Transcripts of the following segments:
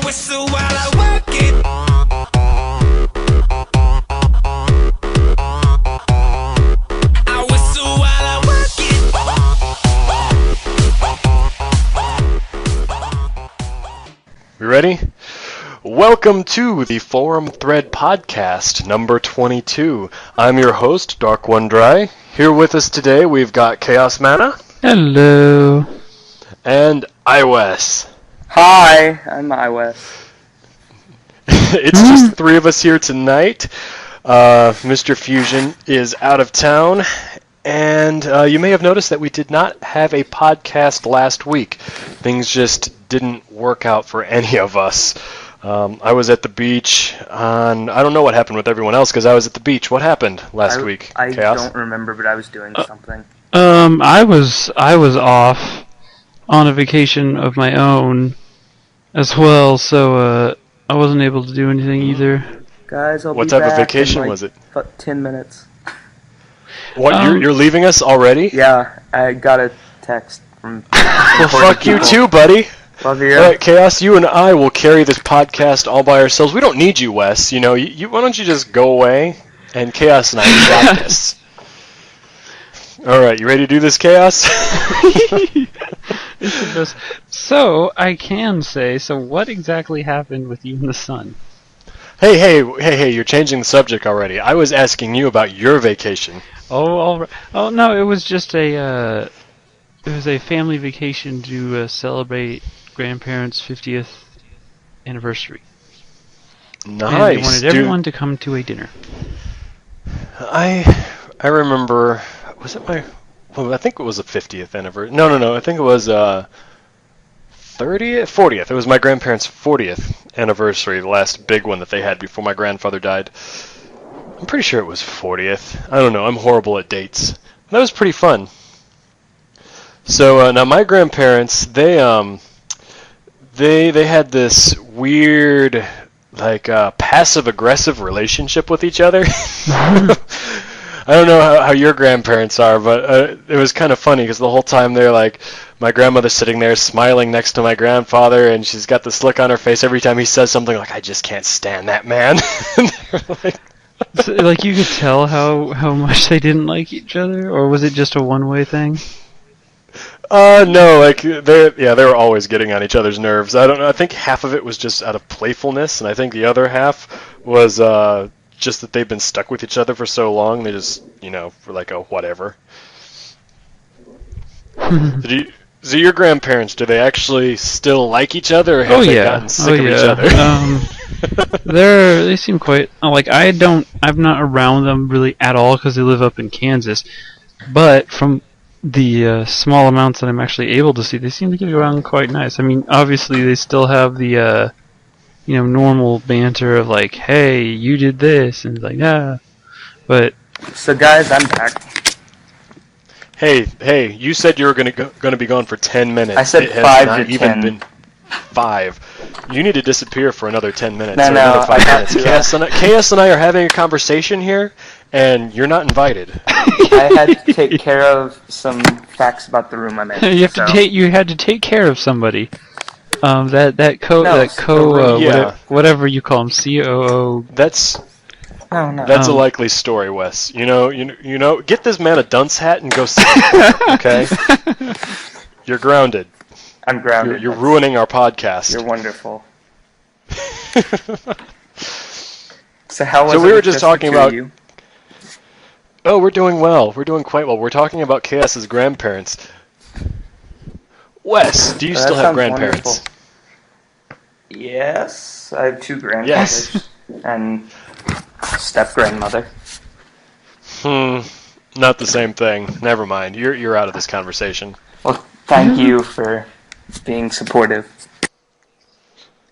whistle while I work it. I whistle while I work it. We ready? Welcome to the Forum Thread Podcast, number 22. I'm your host, Dark One Dry. Here with us today, we've got Chaos Mana. Hello. And iWes. Hi, I'm iWes. It's just the three of us here tonight. Mr. Fusion is out of town. And you may have noticed that we did not have a podcast last week. Things just didn't work out for any of us. I was at the beach on... I don't know what happened with everyone else because I was at the beach. What happened last week, I Chaos? don't remember, but I was doing something. I was off on a vacation of my own as well, so I wasn't able to do anything either. Guys, I'll What be type back of vacation in, was it? 10 minutes. What, you're leaving us already? Yeah, I got a text from... Well, fuck you too, buddy. Love you. Alright, Chaos, you and I will carry this podcast all by ourselves. We don't need you, Wes. You know, why don't you just go away? And Chaos and I got this. Alright, you ready to do this, Chaos? So, I can say, what exactly happened with you and the sun? Hey, you're changing the subject already. I was asking you about your vacation. Oh, all right. Oh, no, it was just a family vacation to celebrate grandparents' 50th anniversary. Nice. And they wanted everyone to come to a dinner. I remember, was it I think it was a 50th anniversary. No, I think it was 30th, 40th. It was my grandparents' 40th anniversary, the last big one that they had before my grandfather died. I'm pretty sure it was 40th. I don't know, I'm horrible at dates. That was pretty fun. So now my grandparents, they had this weird, passive-aggressive relationship with each other. I don't know how your grandparents are, but it was kind of funny because the whole time they're like, my grandmother's sitting there smiling next to my grandfather, and she's got this look on her face every time he says something like, I just can't stand that man. So, you could tell how much they didn't like each other, or was it just a one-way thing? No, they were always getting on each other's nerves. I don't know. I think half of it was just out of playfulness, and I think the other half was just that they've been stuck with each other for so long. They just, were like, oh, whatever. So your grandparents, do they actually still like each other, or have they gotten sick of each other? They seem quite I'm not around them really at all because they live up in Kansas, but from the small amounts that I'm actually able to see, they seem to get around quite nice. I mean, obviously they still have the normal banter of like, hey, you did this, and like, yeah, but... So guys, I'm back. Hey, you said you were going to be gone for 10 minutes. I said it has 5 not to even 10. been 5. You need to disappear for another 10 minutes. No, another 5 I got minutes. to. Chaos and I are having a conversation here, and you're not invited. I had to take care of some facts about the room I'm in. You had to take care of somebody. Whatever you call him, COO. That's No. a likely story, Wes. You know, get this man a dunce hat and go sit. Okay? You're grounded. I'm grounded. You're ruining our podcast. You're wonderful. So how was So we it were with just the talking two of about... you? Oh, we're doing well. We're doing quite well. We're talking about Chaos's grandparents. Wes, do you That still have sounds grandparents? wonderful. Yes, I have 2 grandfathers and step-grandmother. Not the same thing. Never mind. You're out of this conversation. Well, thank you for being supportive.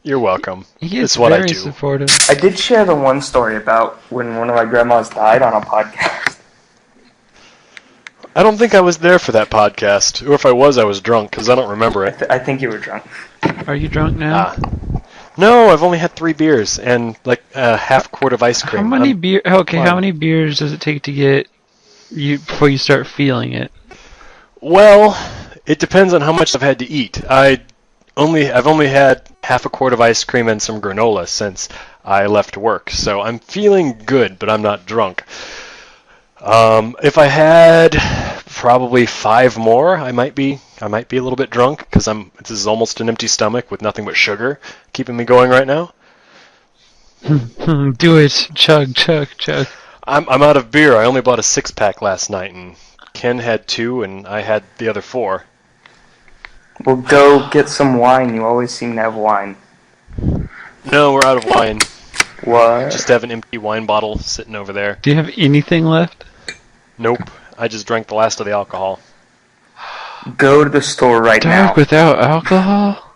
You're welcome. He is It's what I very do. supportive. I did share the one story about when one of my grandmas died on a podcast. I don't think I was there for that podcast. Or if I was drunk, because I don't remember it. I think you were drunk. Are you drunk now? No, I've only had 3 beers and a half quart of ice cream. How many beers does it take to get you before you start feeling it? Well, it depends on how much I've had to eat. I've only had half a quart of ice cream and some granola since I left work, so I'm feeling good, but I'm not drunk. If I had probably 5 more, I might be a little bit drunk because this is almost an empty stomach with nothing but sugar keeping me going right now. Do it. Chug, chug, chug. I'm out of beer. I only bought a 6-pack last night, and Ken had 2, and I had the other 4. Well, go get some wine. You always seem to have wine. No, we're out of wine. What? Just have an empty wine bottle sitting over there. Do you have anything left? Nope. I just drank the last of the alcohol. Go to the store right now. Dark without alcohol?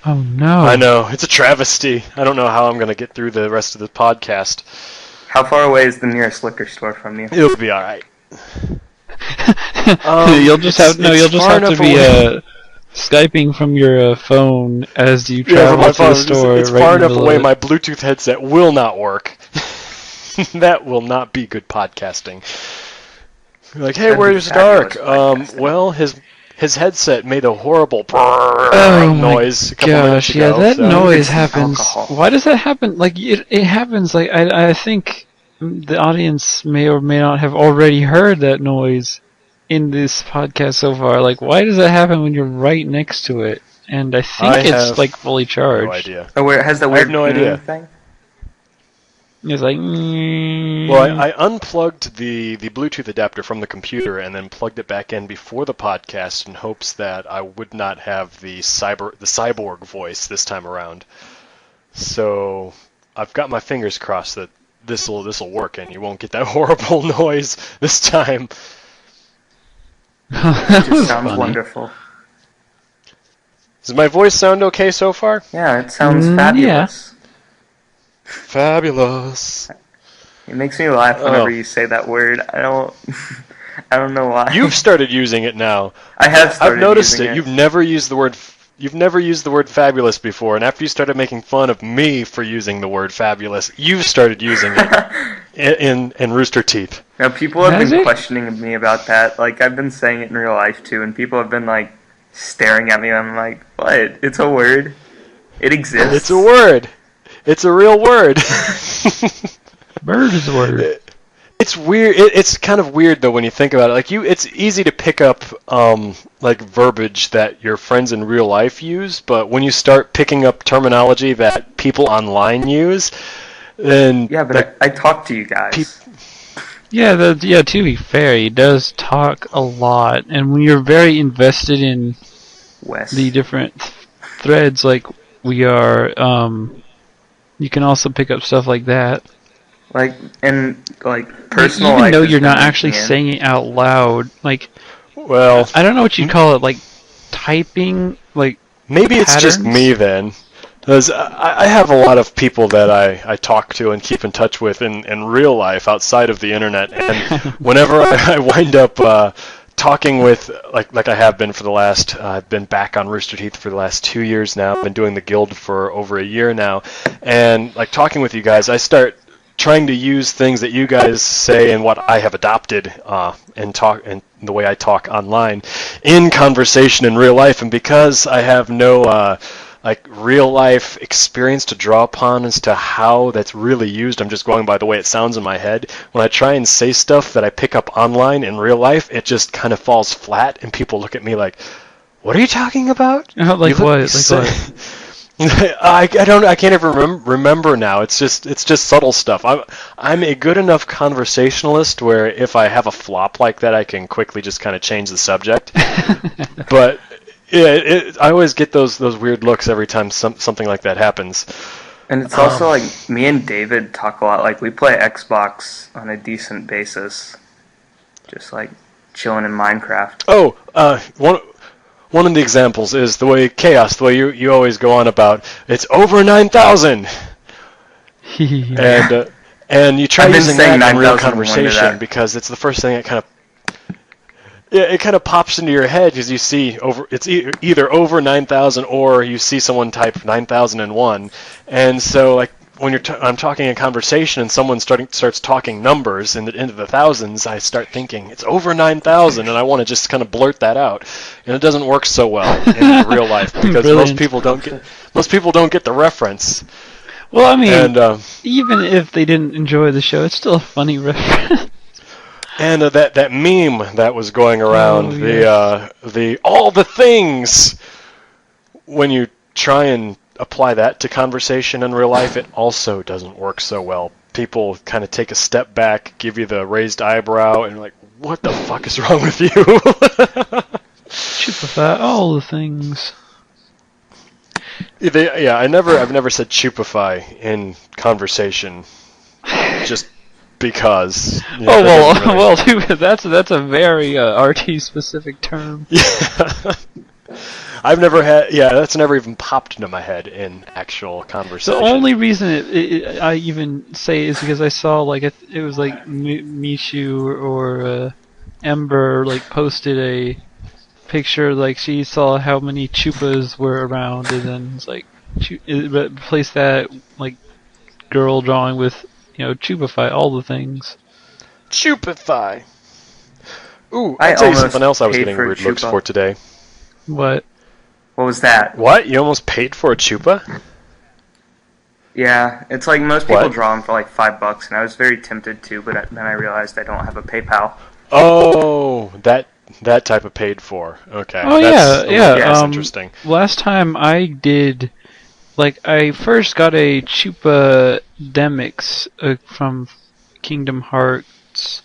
Oh no. I know. It's a travesty. I don't know how I'm going to get through the rest of the podcast. How far away is the nearest liquor store from you? It'll be alright. You'll just have to be Skyping from your phone as you travel to the store. It's far enough away my Bluetooth headset will not work. That will not be good podcasting. You're like, hey, where's Dark? Well, his headset made a horrible noise a couple minutes ago. Yeah, that so. noise happens. Alcohol. Why does that happen? Like, it happens, like, I think the audience may or may not have already heard that noise in this podcast so far. Like, why does that happen when you're right next to it? And I think it's, like, fully charged. No idea. Oh, where it has that I weird have no idea. thing? It's like... Well, I unplugged the Bluetooth adapter from the computer and then plugged it back in before the podcast in hopes that I would not have the cyborg voice this time around. So I've got my fingers crossed that this'll work and you won't get that horrible noise this time. That was Sounds funny. wonderful. Does my voice sound okay so far? Yeah, it sounds fabulous. Fabulous. It makes me laugh whenever you say that word. I don't know why. You've started using it now. I have started I've noticed using it. You've never used the word fabulous before, and after you started making fun of me for using the word fabulous, you've started using it in Rooster Teeth. Now, people have Has been it? questioning me about that. Like, I've been saying it in real life, too, and people have been, like, staring at me. I'm like, what? It's a word. It exists. It's a word. It's a real word. Bird is a word. It's weird. It's kind of weird though when you think about it. Like it's easy to pick up like verbiage that your friends in real life use, but when you start picking up terminology that people online use, then Yeah, but I talk to you guys. Yeah, to be fair, he does talk a lot, and when you're very invested in Wes. the different threads like we are, you can also pick up stuff like that. Like, and, like, personal Even life though has you're been not making actually it. saying it out loud. Like, well, I don't know what you'd call it, like typing, like maybe it's just patterns? me then. Because I have a lot of people that I talk to and keep in touch with in real life outside of the internet, and whenever I wind up talking with, like I have been for the last, I've been back on Rooster Teeth for the last 2 years now, I've been doing the guild for over a year now, and like talking with you guys, I start trying to use things that you guys say and what I have adopted and the way I talk online in conversation in real life, and because I have no like real life experience to draw upon as to how that's really used, I'm just going by the way it sounds in my head. When I try and say stuff that I pick up online in real life, it just kind of falls flat, and people look at me like, "What are you talking about?" like You what? look- Like what? I can't even remember now. It's just subtle stuff. I'm a good enough conversationalist where if I have a flop like that, I can quickly just kind of change the subject. But yeah, I always get those weird looks every time something like that happens. And it's also like me and David talk a lot. Like we play Xbox on a decent basis, just like chilling in Minecraft. Oh, one of the examples is the way Chaos, the way you always go on about it's over 9,000, and you try I've been using saying that in real 9,001 to conversation that. because it's the first thing that kind of pops into your head because you see it's either over 9,000 or you see someone type 9,001, and so like when I'm talking in conversation and someone starts talking numbers into the thousands, I start thinking it's over 9,000, and I want to just kind of blurt that out, and it doesn't work so well in real life because Brilliant. most people don't get the reference. Well, I mean, And even if they didn't enjoy the show, it's still a funny reference. and that meme that was going around, the all the things, when you try and apply that to conversation in real life, it also doesn't work so well. People kind of take a step back, give you the raised eyebrow, and like, what the fuck is wrong with you? Chupafat, all the things. I've never said chupify in conversation, just because. Oh well, that's a very RT specific term. Yeah. I've never had. Yeah, that's never even popped into my head in actual conversation. The only reason I even say is because I saw like it was like Mishu or Ember like posted a picture, like she saw how many chupas were around, and then it's like replace that like girl drawing with chupify, all the things. Chupify. Ooh, I'll tell you something else I was getting weird looks for today. What? What was that? What? You almost paid for a chupa? Yeah, it's like most people draw them for like $5, and I was very tempted to, but then I realized I don't have a PayPal. Oh, that type of paid for. Okay. Oh yeah. That's interesting. Last time I did, like, I first got a Chupa Demix from Kingdom Hearts,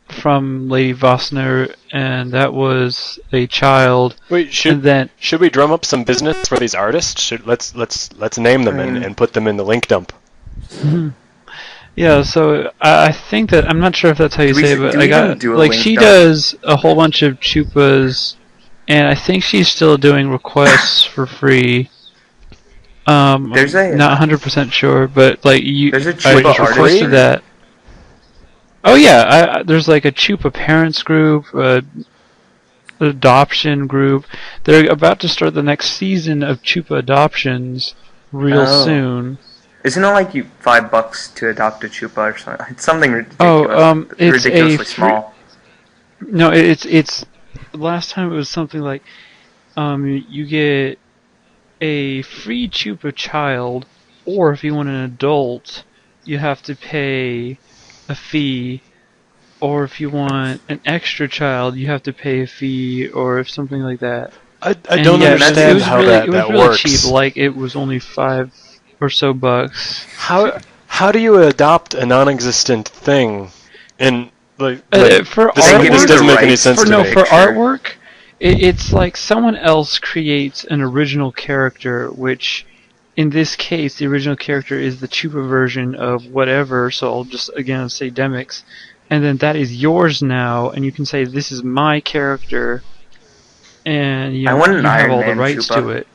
from Lady Vossner, and that was a child. Wait, should we drum up some business for these artists? Let's name them and put them in the link dump. Yeah, so I think that, I'm not sure if that's how you say it, but I got, like, she does a whole bunch of chupas, and I think she's still doing requests for free. I'm not 100% sure, but like there's a I chupa requested that. Oh yeah, there's like a Chupa parents group, adoption group. They're about to start the next season of Chupa adoptions real soon. Isn't it like $5 to adopt a chupa or something? It's something ridiculous. It's ridiculously small. No, it's last time it was something like you get a free Chupa child, or if you want an adult, you have to pay a fee, or if you want an extra child, you have to pay a fee, or if something like that. I don't understand how that works. It was really cheap, like it was only $5 or so bucks. How do you adopt a non-existent thing? And like for this doesn't make any sense to me. For artwork, it's like someone else creates an original character, which in this case, the original character is the Chupa version of whatever, so I'll just, again, say Demix. And then that is yours now, and you can say, this is my character, and you have all the rights to it.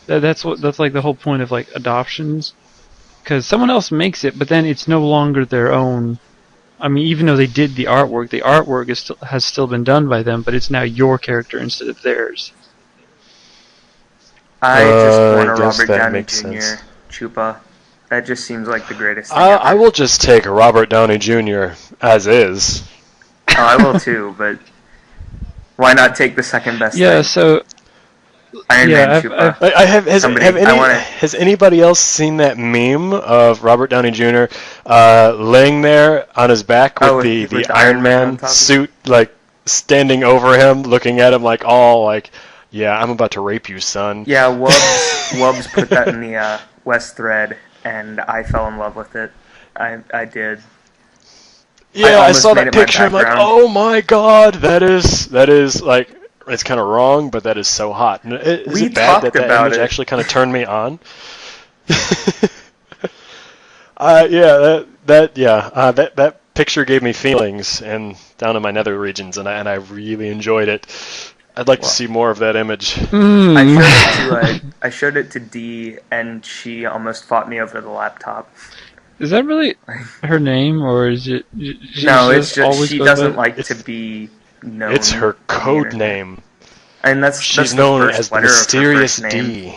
That's like the whole point of like adoptions. Because someone else makes it, but then it's no longer their own. I mean, even though they did the artwork has still been done by them, but it's now your character instead of theirs. I just want a Robert Downey Jr. Chupa. That just seems like the greatest thing ever. I will just take a Robert Downey Jr. as is. Oh, I will too, but why not take the second best thing? Yeah, so... Iron Man Chupa. Has anybody else seen that meme of Robert Downey Jr. Laying there on his back with the Iron Man suit, like, standing over him, looking at him like, yeah, I'm about to rape you, son. Yeah, Wubbs put that in the West thread, and I fell in love with it. I did. Yeah, I saw that picture. I'm like, oh my god, that is like, it's kind of wrong, but that is so hot. Is it bad that image actually kind of turned me on? That picture gave me feelings and down in my nether regions, and I really enjoyed it. I'd like to see more of that image. I showed it to Dee, and she almost fought me over the laptop. Is that really her name, or is it? No, it's just she doesn't like to be known. It's her code name. And she's known as the mysterious Dee.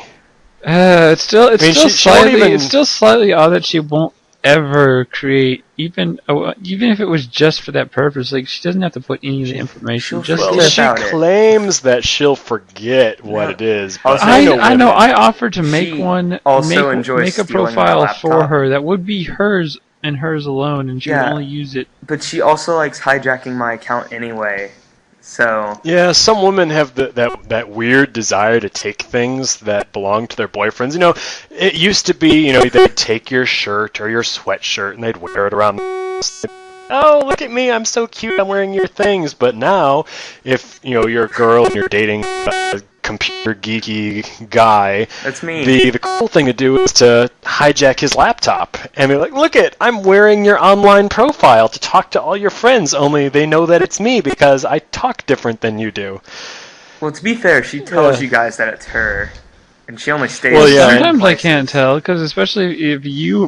I mean, she won't even- it's still slightly odd that she won't ever create even if it was just for that purpose. Like she doesn't have to put any of the information. she'll Just forget Well, to, she about it. claims that she'll forget what No. it is. But Also, I know I know. women. I offered to make She one. also enjoys make a stealing my profile for laptop. her that would be hers and hers alone, and she would Yeah. only use it. But she also likes hijacking my account anyway. So Yeah, some women have that weird desire to take things that belong to their boyfriends. You know, it used to be, you know, they'd take your shirt or your sweatshirt and they'd wear it around. Oh, look at me, I'm so cute, I'm wearing your things. But now, if, you know, you're a girl and you're dating a computer geeky guy, that's me. the cool thing to do is to hijack his laptop and be like, look it, I'm wearing your online profile to talk to all your friends, only they know that it's me because I talk different than you do. Well, to be fair, she tells Yeah. you guys that it's her, and she only stays. Well, yeah. certain Sometimes I places. can't tell because especially if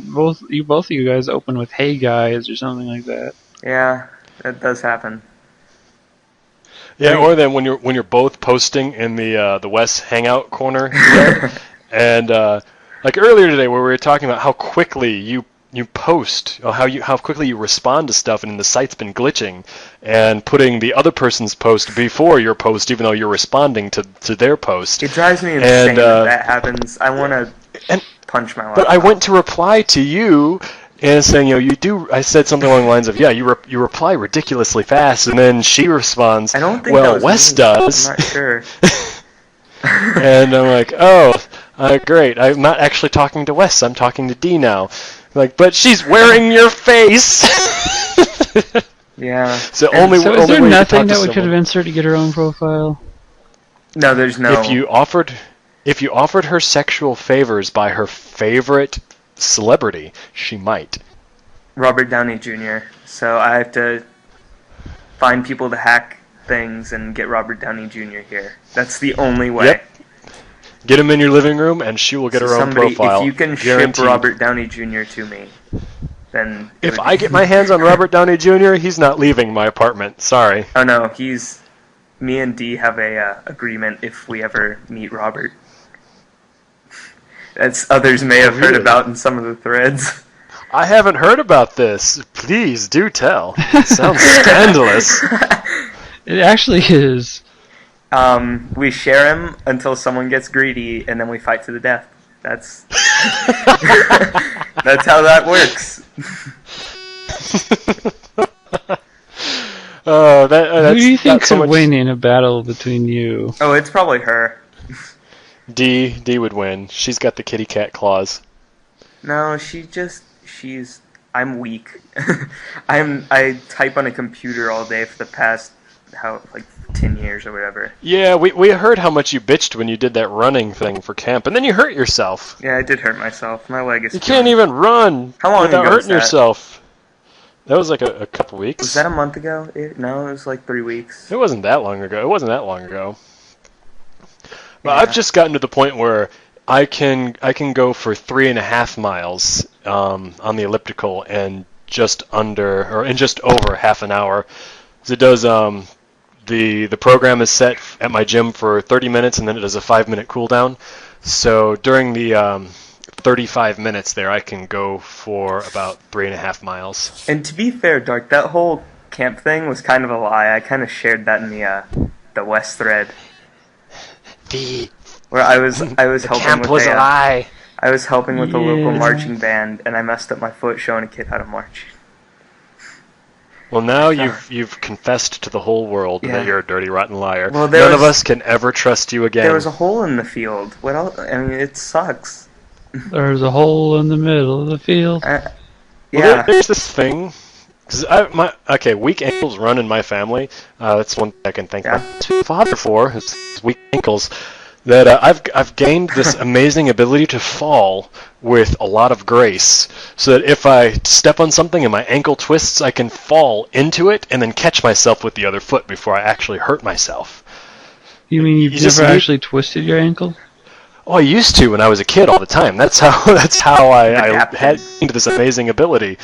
both of you guys open with "Hey guys" or something like that. Yeah, that does happen. Yeah, or then when you're both posting in the West Hangout corner, thread, and like earlier today where we were talking about how quickly you post, or how quickly you respond to stuff, and the site's been glitching, and putting the other person's post before your post, even though you're responding to their post. It drives me insane And, when that happens. I want to and- punch my laptop. But I went to reply to you. And saying, you know, you do. I said something along the lines of, yeah, you reply ridiculously fast, and then she responds, I don't think well, that was Wes me. does. I'm not sure. And I'm like, oh, great. I'm not actually talking to Wes. I'm talking to Dee now. Like, but she's wearing your face. Yeah. So And only So only is there way you nothing can talk that to we could someone. convince her to get her own profile? No, there's no. If you offered her sexual favors by her favorite celebrity, she might. Robert Downey Jr. So I have to find people to hack things and get Robert Downey Jr. here. That's the only way. Yep. Get him in your living room, and she will get So her own somebody, profile. if you can Guaranteed. ship Robert Downey Jr. to me, then it If would I be- get my hands on Robert Downey Jr., he's not leaving my apartment. Sorry. Oh no, me and Dee have a agreement if we ever meet Robert. As others may have heard Really? about in some of the threads. I haven't heard about this. Please do tell. It sounds scandalous. It actually is. We share him until someone gets greedy, and then we fight to the death. That's that's how that works. Oh, Who that's do you think not so could much. win in a battle between you? Oh, it's probably her. D would win. She's got the kitty cat claws. No, she's. I'm weak. I type on a computer all day for the past 10 years or whatever. Yeah, we heard how much you bitched when you did that running thing for camp, and then you hurt yourself. Yeah, I did hurt myself. My leg is. You can't even run How long without ago was hurting that? yourself. That was like a couple weeks. Was that a month ago? No, it was like 3 weeks. It wasn't that long ago. But Yeah. I've just gotten to the point where I can go for 3.5 miles on the elliptical in just over half an hour. So it does the program is set at my gym for 30 minutes, and then it does a 5-minute cooldown. So during the 35 minutes there, I can go for about 3.5 miles. And to be fair, Dark, that whole camp thing was kind of a lie. I kind of shared that in the West thread where I was helping with lie. I was helping with a local Yeah. marching band, and I messed up my foot showing a kid how to march. Well, now you've confessed to the whole world Yeah. that you're a dirty, rotten liar. Well, there None of was- us can ever trust you again. There was a hole in the field. What else? I mean, it sucks. There's a hole in the middle of the field. Well, Yeah. there's this thing. Cause weak ankles run in my family. That's one thing I can thank Yeah. my father for. Is weak ankles. That I've gained this amazing ability to fall with a lot of grace, so that if I step on something and my ankle twists, I can fall into it and then catch myself with the other foot before I actually hurt myself. You mean you've You just never need- actually twisted your ankle? Oh, I used to when I was a kid all the time. That's how I Adapted. had into this amazing ability.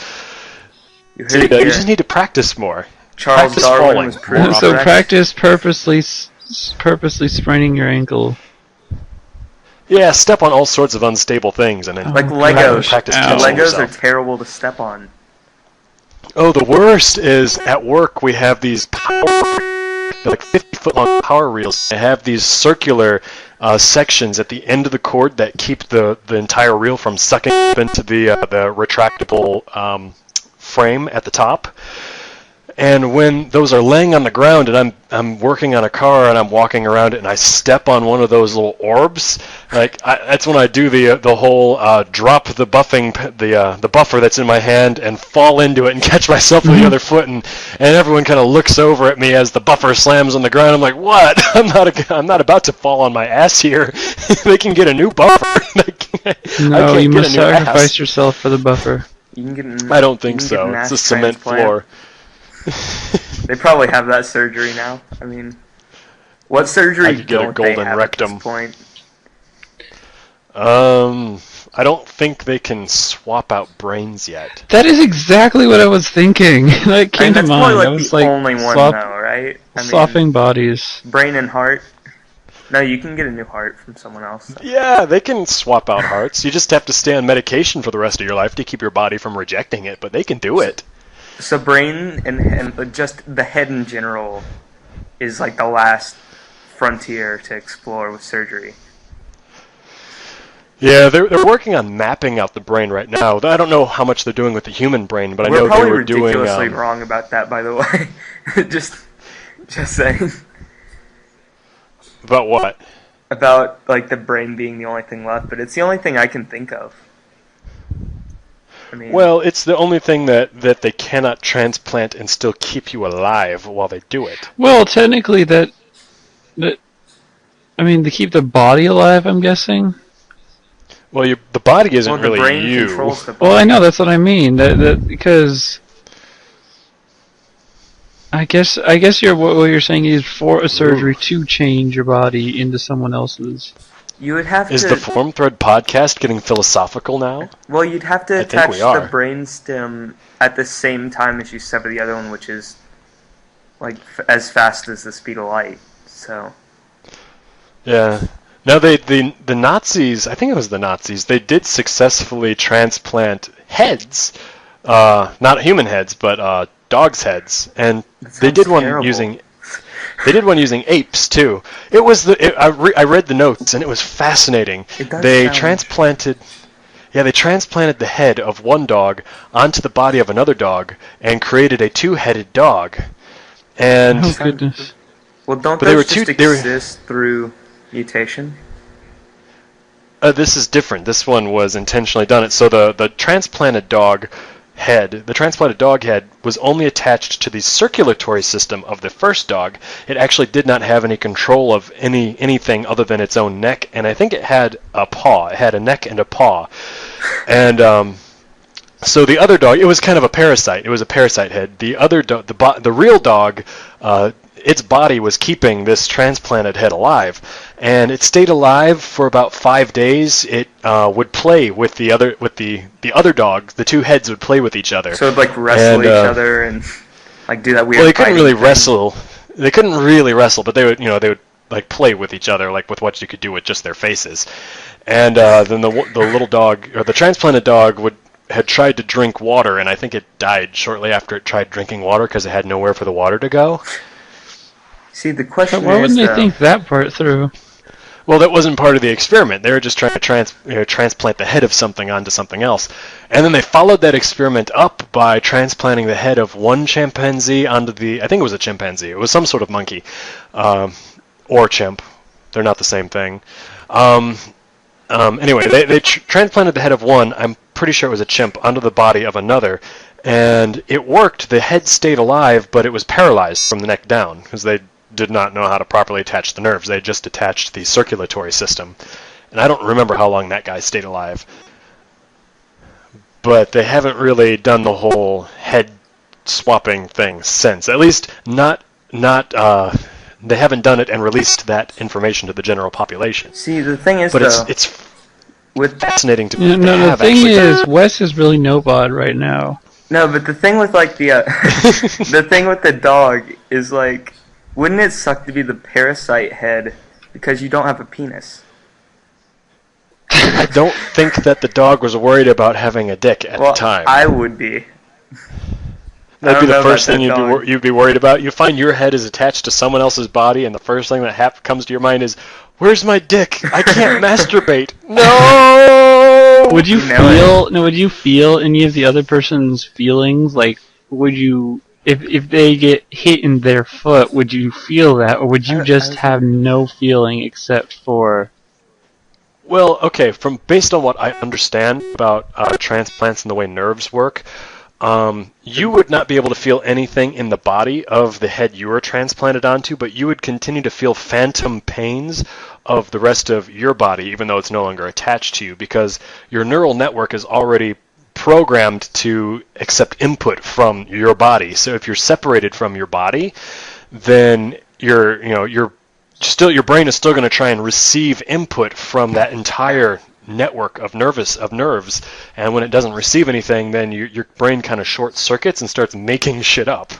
You heard So, it you here. just need to practice more. Charles practice Darwin falling. was proven So correct. practice purposely spraining your ankle. Yeah, step on all sorts of unstable things and then Like Oh, Legos. practice Ow. catching Legos are yourself. terrible to step on. Oh, the worst is at work we have these like 50-foot long power reels. They have these circular sections at the end of the cord that keep the entire reel from sucking up into the retractable frame at the top. And when those are laying on the ground and I'm working on a car and I'm walking around it and I step on one of those little orbs, that's when I do the whole drop the the buffer that's in my hand and fall into it and catch myself with the other foot, and everyone kind of looks over at me as the buffer slams on the ground. I'm like, what? I'm not about to fall on my ass here. They can get a new buffer. I No, can't you get must a new ass. sacrifice yourself for the buffer. You can get an, I don't think you can so. get an It's a ass cement transplant. floor. They probably have that surgery now. I mean, what I surgery could get a don't they golden have rectum. at this point? I don't think they can swap out brains yet. That is exactly what I was thinking. That I came mean, to that's mind. probably I like was the like only one, swap, though, right? I mean, swapping bodies. brain and heart. No, you can get a new heart from someone else. Yeah, they can swap out hearts. You just have to stay on medication for the rest of your life to keep your body from rejecting it, but they can do it. So brain and just the head in general is like the last frontier to explore with surgery. Yeah, they're working on mapping out the brain right now. I don't know how much they're doing with the human brain, but I We're know they probably were doing. ridiculously wrong about that, by the way. just saying. About what? About like the brain being the only thing left, but it's the only thing I can think of. I mean, Well, it's the only thing that they cannot transplant and still keep you alive while they do it. Well, technically, that I mean, to keep the body alive, I'm guessing. Well, the body isn't well, the really brain you. controls the body. Well, I know that's what I mean. That because I guess what you're saying is for a surgery to change your body into someone else's. You would have Is to. the Form Thread podcast getting philosophical now? Well, you'd have to I think attach we are. the brain stem at the same time as you sever the other one, which is like as fast as the speed of light. So Yeah. No, the Nazis, I think it was the Nazis, they did successfully transplant heads, not human heads, but dogs' heads, and they did sounds one terrible. using. They did one using apes too. It was I read the notes and it was fascinating. It does They sound- transplanted. Yeah, they transplanted the head of one dog onto the body of another dog and created a two-headed dog. And Oh goodness! well, don't But they those were just they were- exist through mutation? This is different. This one was intentionally done. So the transplanted dog head was only attached to the circulatory system of the first dog. It actually did not have any control of anything other than its own neck, and I think it had a paw. It had a neck and a paw. And so the other dog, it was kind of a parasite. It was a parasite head. The other the real dog, its body was keeping this transplanted head alive, and it stayed alive for about 5 days. It would play with the other dog. The two heads would play with each other. So it'd like wrestle And, each other and like do that weird. Well, they couldn't fighting really thing. wrestle. They couldn't really wrestle, but they would like play with each other, like with what you could do with just their faces. And then the little dog, or the transplanted dog, had tried to drink water, and I think it died shortly after it tried drinking water because it had nowhere for the water to go. See, the question Why is, wouldn't they though, think that part through? Well, that wasn't part of the experiment. They were just trying to transplant the head of something onto something else. And then they followed that experiment up by transplanting the head of one chimpanzee onto I think it was a chimpanzee. It was some sort of monkey. Or chimp. They're not the same thing. Anyway, they transplanted the head of one, I'm pretty sure it was a chimp, onto the body of another. And it worked. The head stayed alive, but it was paralyzed from the neck down because they did not know how to properly attach the nerves. They just attached the circulatory system. And I don't remember how long that guy stayed alive. But they haven't really done the whole head swapping thing since. At least not they haven't done it and released that information to the general population. see, the thing is, But though, it's with fascinating to No, the have thing actually. is, Wes is really no bod right now. no, but the thing with like the the thing with the dog is like, wouldn't it suck to be the parasite head because you don't have a penis? I don't think that the dog was worried about having a dick at Well, the time. I would be. That'd I be don't the know first about thing that dog. you'd be worried about. You find your head is attached to someone else's body, and the first thing that comes to your mind is, "Where's my dick? I can't masturbate." No. Would you You know feel? No, would you feel any of the other person's feelings? Like, would you, if they get hit in their foot, would you feel that, or would you just have no feeling except for? Well, okay. From based on what I understand about transplants and the way nerves work, you would not be able to feel anything in the body of the head you were transplanted onto, but you would continue to feel phantom pains of the rest of your body, even though it's no longer attached to you, because your neural network is already programmed to accept input from your body. So if you're separated from your body, then your brain is still going to try and receive input from that entire network of nerves, and when it doesn't receive anything, then your brain kind of short circuits and starts making shit up.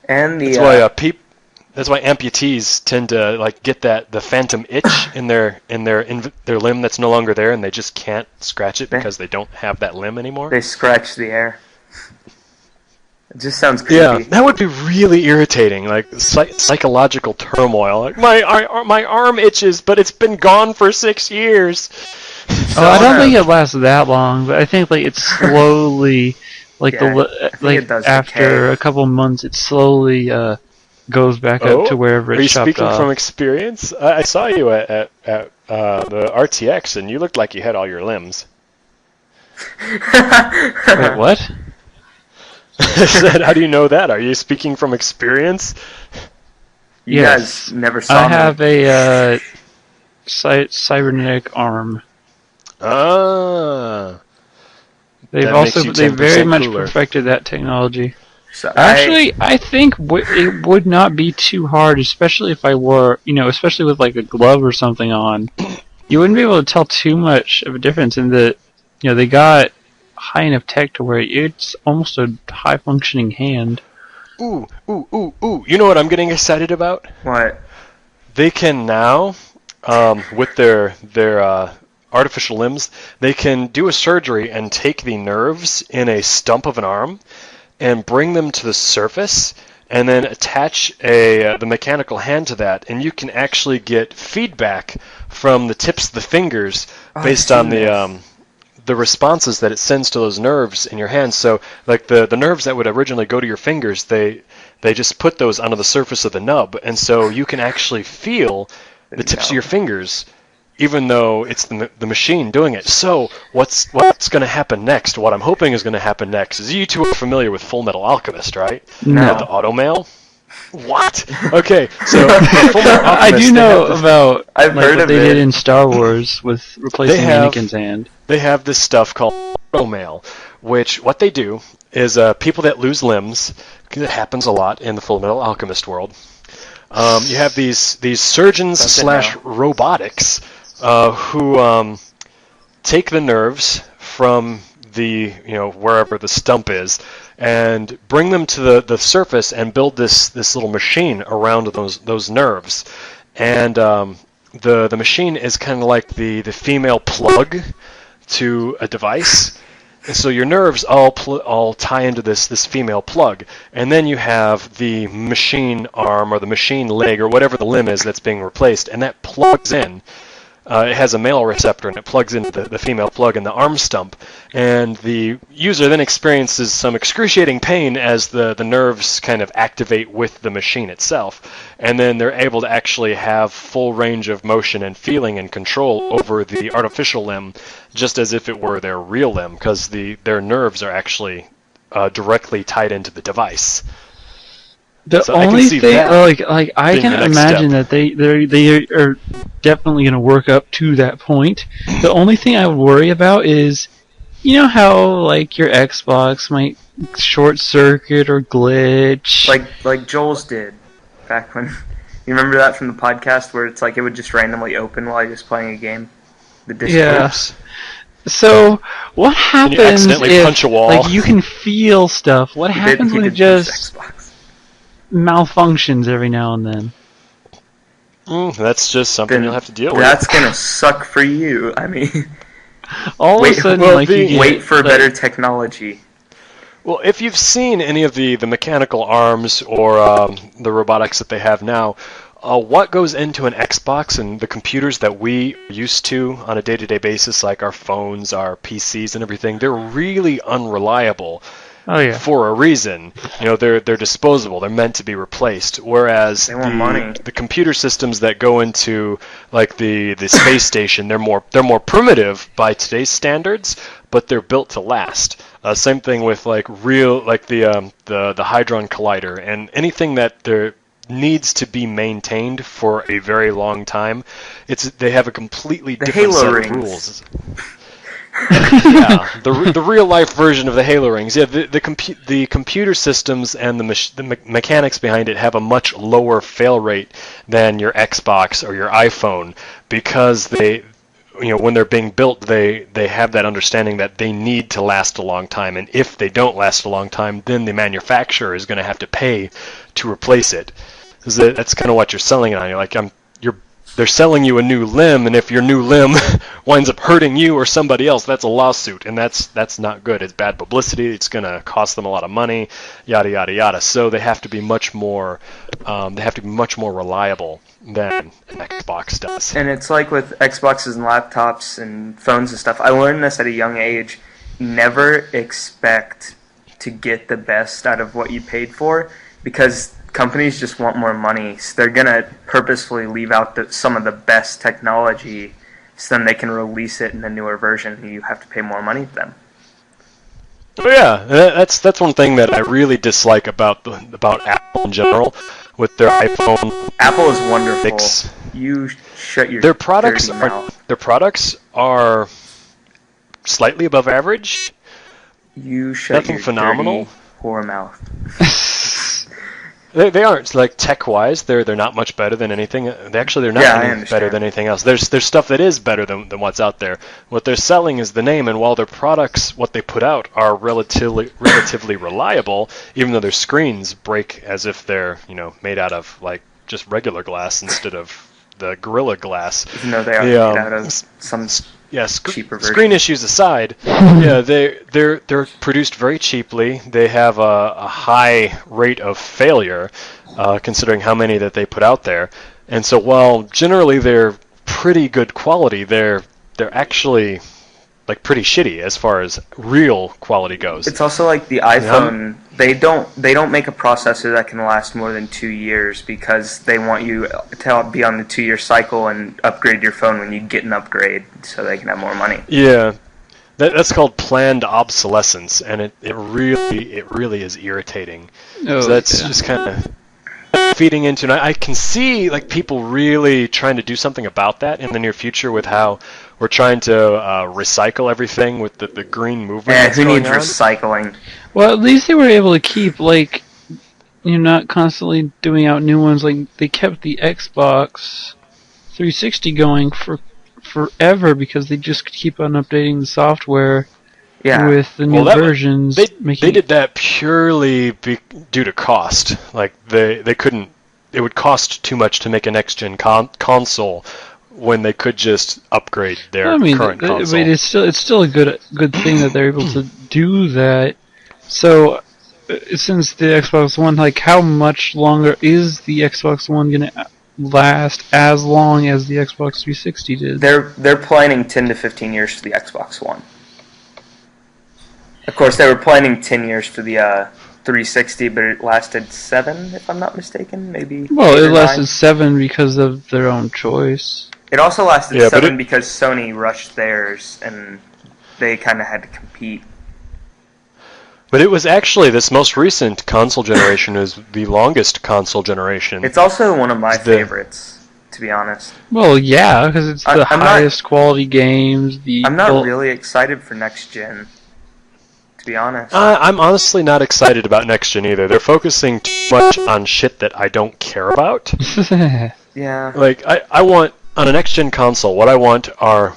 And the That's why amputees tend to get the phantom itch in their limb that's no longer there, and they just can't scratch it because they don't have that limb anymore. they scratch the air. It just sounds creepy. Yeah, that would be really irritating, like psychological turmoil. Like my arm itches, but it's been gone for 6 years. Oh, I don't think it lasts that long, but I think it's slowly, Yeah, I think it does after decay. a couple months, it slowly goes back up to wherever Are it's you chopped speaking off. from experience? I saw you at the RTX, and you looked like you had all your limbs. Wait, what? I said, how do you know that? Are you speaking from experience? You Yes. guys never saw I me. have a cybernetic arm. Ah. They've That makes you they very 10% much cooler. perfected that technology. So Actually, I think it would not be too hard, especially if I wore, especially with a glove or something on. You wouldn't be able to tell too much of a difference in the, they got high enough tech to where it's almost a high functioning hand. Ooh. You know what I'm getting excited about? What? They can now, with their artificial limbs, they can do a surgery and take the nerves in a stump of an arm and bring them to the surface, and then attach the mechanical hand to that, and you can actually get feedback from the tips of the fingers based on the responses that it sends to those nerves in your hands. So, the nerves that would originally go to your fingers, they just put those onto the surface of the nub, and so you can actually feel the tips of your fingers, even though it's the machine doing it. So what's going to happen next? What I'm hoping is going to happen next is, you two are familiar with Full Metal Alchemist, right? No. The automail. What? Okay, so Full Metal Alchemist, I do know about I've heard what of they it. did in Star Wars with replacing have- Anakin's hand. They have this stuff called automail, which what they do is people that lose limbs, 'cause it happens a lot in the Full Metal Alchemist world. You have these surgeons / robotics who take the nerves from the wherever the stump is, and bring them to the surface and build this little machine around those nerves, and the machine is kind of like the female plug to a device. And so your nerves all tie into this female plug, and then you have the machine arm or the machine leg or whatever the limb is that's being replaced, and that plugs in. It has a male receptor, and it plugs into the female plug in the arm stump, and the user then experiences some excruciating pain as the nerves kind of activate with the machine itself, and then they're able to actually have full range of motion and feeling and control over the artificial limb, just as if it were their real limb, because their nerves are actually directly tied into the device. The So I can only see thing, that I being can the next imagine step. that they are definitely going to work up to that point. The only thing I would worry about is, how your Xbox might short circuit or glitch. Like Joel's did back when. You remember that from the podcast where it's it would just randomly open while you're just playing a game? The disc Yeah. Oops. So what happens accidentally if punch a wall. you can feel stuff? What happens when it just Xbox. malfunctions every now and then? That's just something then you'll have to deal with. that's gonna suck for you. I mean, All Wait, of a sudden, well, like, you wait get, for like, better technology. Well, if you've seen any of the mechanical arms or the robotics that they have now, what goes into an Xbox and the computers that we are used to on a day-to-day basis, like our phones, our PCs, and everything, they're really unreliable. Oh yeah. For a reason. They're disposable. They're meant to be replaced. Whereas They want money. the computer systems that go into like the space station, they're more primitive by today's standards, but they're built to last. Same thing with like the Hadron Collider and anything that there needs to be maintained for a very long time. They have a completely different Halo set rings. of rules. Yeah, the real life version of the Halo rings. Yeah, the computer systems and the mechanics behind it have a much lower fail rate than your Xbox or your iPhone because they, when they're being built, they have that understanding that they need to last a long time, and if they don't last a long time, then the manufacturer is going to have to pay to replace it. Because that's kind of what you're selling it on. They're selling you a new limb, and if your new limb winds up hurting you or somebody else, that's a lawsuit, and that's not good. It's bad publicity. It's going to cost them a lot of money, yada yada yada. So they have to be much more reliable than an Xbox does. And it's like with Xboxes and laptops and phones and stuff. I learned this at a young age. Never expect to get the best out of what you paid for, because companies just want more money, so they're gonna purposefully leave out some of the best technology, so then they can release it in a newer version, and you have to pay more money to them. Oh yeah, that's one thing that I really dislike about Apple in general with their iPhone. Apple is wonderful. 6. You shut your Their products dirty are mouth. Slightly above average. You shut Nothing your phenomenal. dirty whore mouth. They aren't, like, tech-wise. They're not much better than anything. They're not Yeah, I any understand. better than anything else. There's stuff that is better than what's out there. What they're selling is the name, and while their products, what they put out, are relatively reliable, even though their screens break as if they're made out of like just regular glass instead of the Gorilla Glass. Even though they are made out of some cheaper version. Screen issues aside, yeah, they're produced very cheaply. They have a high rate of failure, considering how many that they put out there. And so, while generally they're pretty good quality, they're actually like pretty shitty as far as real quality goes. It's also like the iPhone. They don't make a processor that can last more than 2 years, because they want you to be on the 2-year cycle and upgrade your phone when you get an upgrade, so they can have more money. Yeah, that's called planned obsolescence, and it really is irritating. Oh, So that's yeah. just kind of feeding into, and I can see like people really trying to do something about that in the near future with how we're trying to recycle everything with the green movement. And that's who going needs on. recycling? Well, at least they were able to keep, like, not constantly doing out new ones. Like, they kept the Xbox 360 going for forever because they just keep on updating the software Yeah. with the new Well, versions. They did that purely due to cost. Like they couldn't. It would cost too much to make a next gen console when they could just upgrade their current console. But it's still a good thing that they're able to do that. So, since the Xbox One, like, how much longer is the Xbox One gonna last as long as the Xbox 360 did? They're planning 10 to 15 years for the Xbox One. Of course, they were planning 10 years for the 360, but it lasted 7, if I'm not mistaken, maybe. Well, 8 it or lasted 9. 7 because of their own choice. It also lasted Yeah, but 7 it- because Sony rushed theirs, and they kind of had to compete. But it was actually this most recent console generation is the longest console generation. It's also one of my It's the- favorites, to be honest. Well, yeah, because it's the I'm not- highest quality games. I'm not really excited for next gen, to be honest. I'm honestly not excited about next gen either. They're focusing too much on shit that I don't care about. Yeah. Like I want on a next gen console, what I want are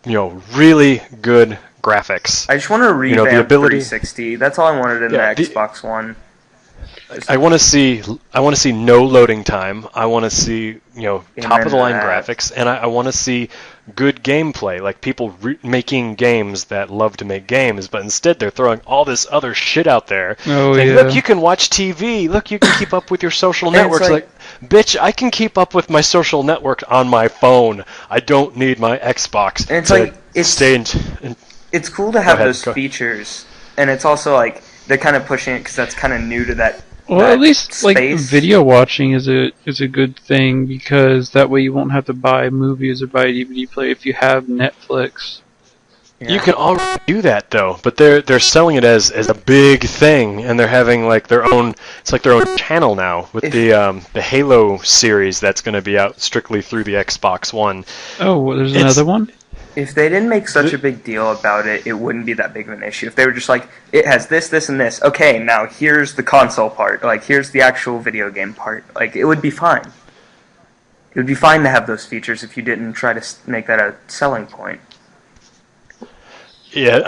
really good graphics. I just want to revamp the ability- 360. That's all I wanted in Yeah, the Xbox One. I want to see no loading time. I want to see top of the line graphics, and I want to see good gameplay. Like people making games that love to make games, but instead they're throwing all this other shit out there. Oh, saying, yeah. Look, you can watch TV. Look, you can keep up with your social networks. Like, bitch, I can keep up with my social network on my phone. I don't need my Xbox It's cool to have those features, and it's also like they're kind of pushing it because that's kind of new to that. Well, that at least space. like video watching is a good thing because that way you won't have to buy movies or buy a DVD player if you have Netflix. Yeah. You can already do that though, but they're selling it as a big thing, and they're having like their own. It's like their own channel now with the Halo series that's going to be out strictly through the Xbox One. Oh, well, there's another one. If they didn't make such a big deal about it, it wouldn't be that big of an issue. If they were just like, it has this, this, and this. Okay, now here's the console part. Like, here's the actual video game part. Like, it would be fine. It would be fine to have those features if you didn't try to make that a selling point. Yeah,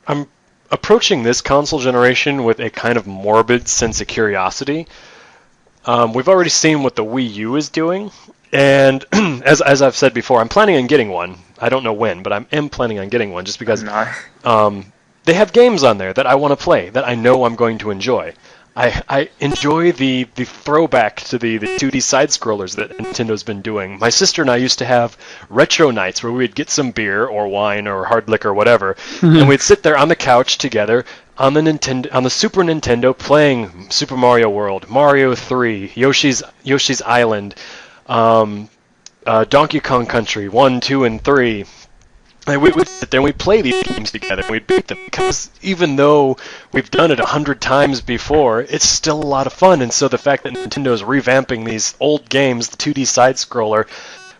I'm approaching this console generation with a kind of morbid sense of curiosity. We've already seen what the Wii U is doing. And as I've said before, I'm planning on getting one. I don't know when, but I am planning on getting one just because they have games on there that I want to play, that I know I'm going to enjoy. I enjoy the throwback to the 2D side-scrollers that Nintendo's been doing. My sister and I used to have retro nights where we'd get some beer or wine or hard liquor or whatever, and we'd sit there on the couch together on the Super Nintendo playing Super Mario World, Mario 3, Yoshi's Island, Donkey Kong Country 1, 2, and 3. And we would sit there and we'd play these games together and we'd beat them because even though we've done it 100 times before, it's still a lot of fun. And so the fact that Nintendo's revamping these old games, the 2D side-scroller,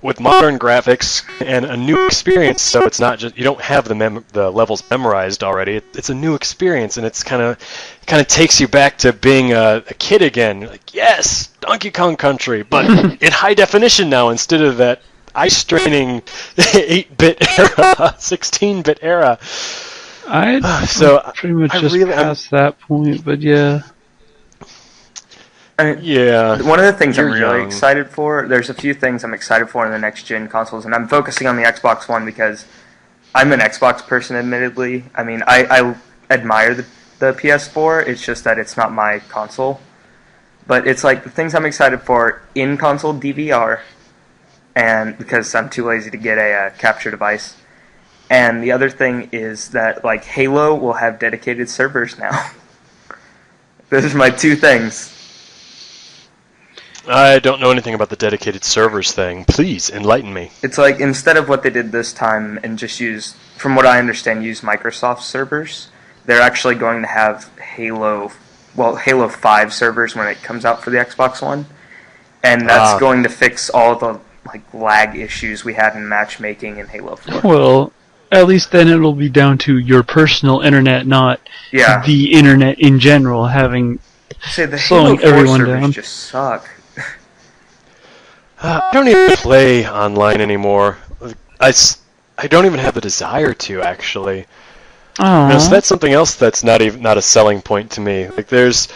with modern graphics and a new experience, so it's not just you don't have the levels memorized already. It's a new experience, and it's kind of takes you back to being a kid again. Like, yes, Donkey Kong Country, but in high definition now instead of that eye-straining 8-bit era, 16-bit era. I'm pretty much past that point, but yeah. Yeah. One of the things I'm really young. excited for, there's a few things I'm excited for in the next-gen consoles, and I'm focusing on the Xbox One because I'm an Xbox person, admittedly. I mean, I admire the PS4, it's just that it's not my console. But it's like the things I'm excited for in-console DVR, and because I'm too lazy to get a capture device. And the other thing is that like Halo will have dedicated servers now. Those are my two things. I don't know anything about the dedicated servers thing. Please enlighten me. It's like instead of what they did this time and just use, from what I understand, use Microsoft servers, they're actually going to have Halo 5 servers when it comes out for the Xbox One. And that's going to fix all the like lag issues we had in matchmaking in Halo 4. Well, at least then it'll be down to your personal internet, not the internet in general having the slowing Halo 4 everyone servers down. just suck. I don't even play online anymore. I don't even have the desire to, actually. Oh. So that's something else that's not a selling point to me. Like there's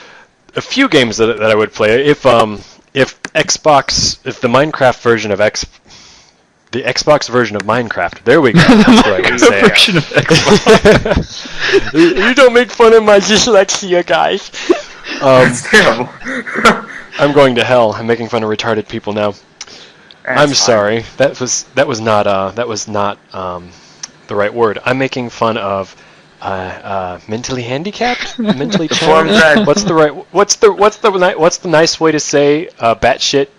a few games that I would play if the Minecraft version of the Xbox version of Minecraft. There we go. That's what I can say. Version of Xbox. You don't make fun of my dyslexia, guys. That's terrible. I'm going to hell. I'm making fun of retarded people now. I'm sorry. That was not the right word. I'm making fun of mentally handicapped, mentally challenged. What's the nice way to say batshit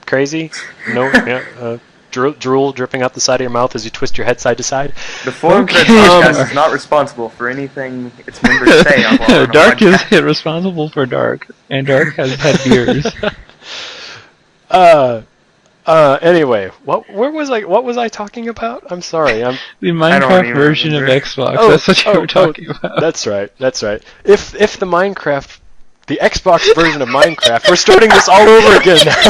crazy? No, drool dripping out the side of your mouth as you twist your head side to side. The Forum Fed podcast is not responsible for anything its members say. Dark is responsible for Dark, and Dark has had beers. Anyway, what was I talking about? I'm sorry. The Minecraft version of Xbox. That's what you were talking about. That's right. If the Xbox version of Minecraft, we're starting this all over again now.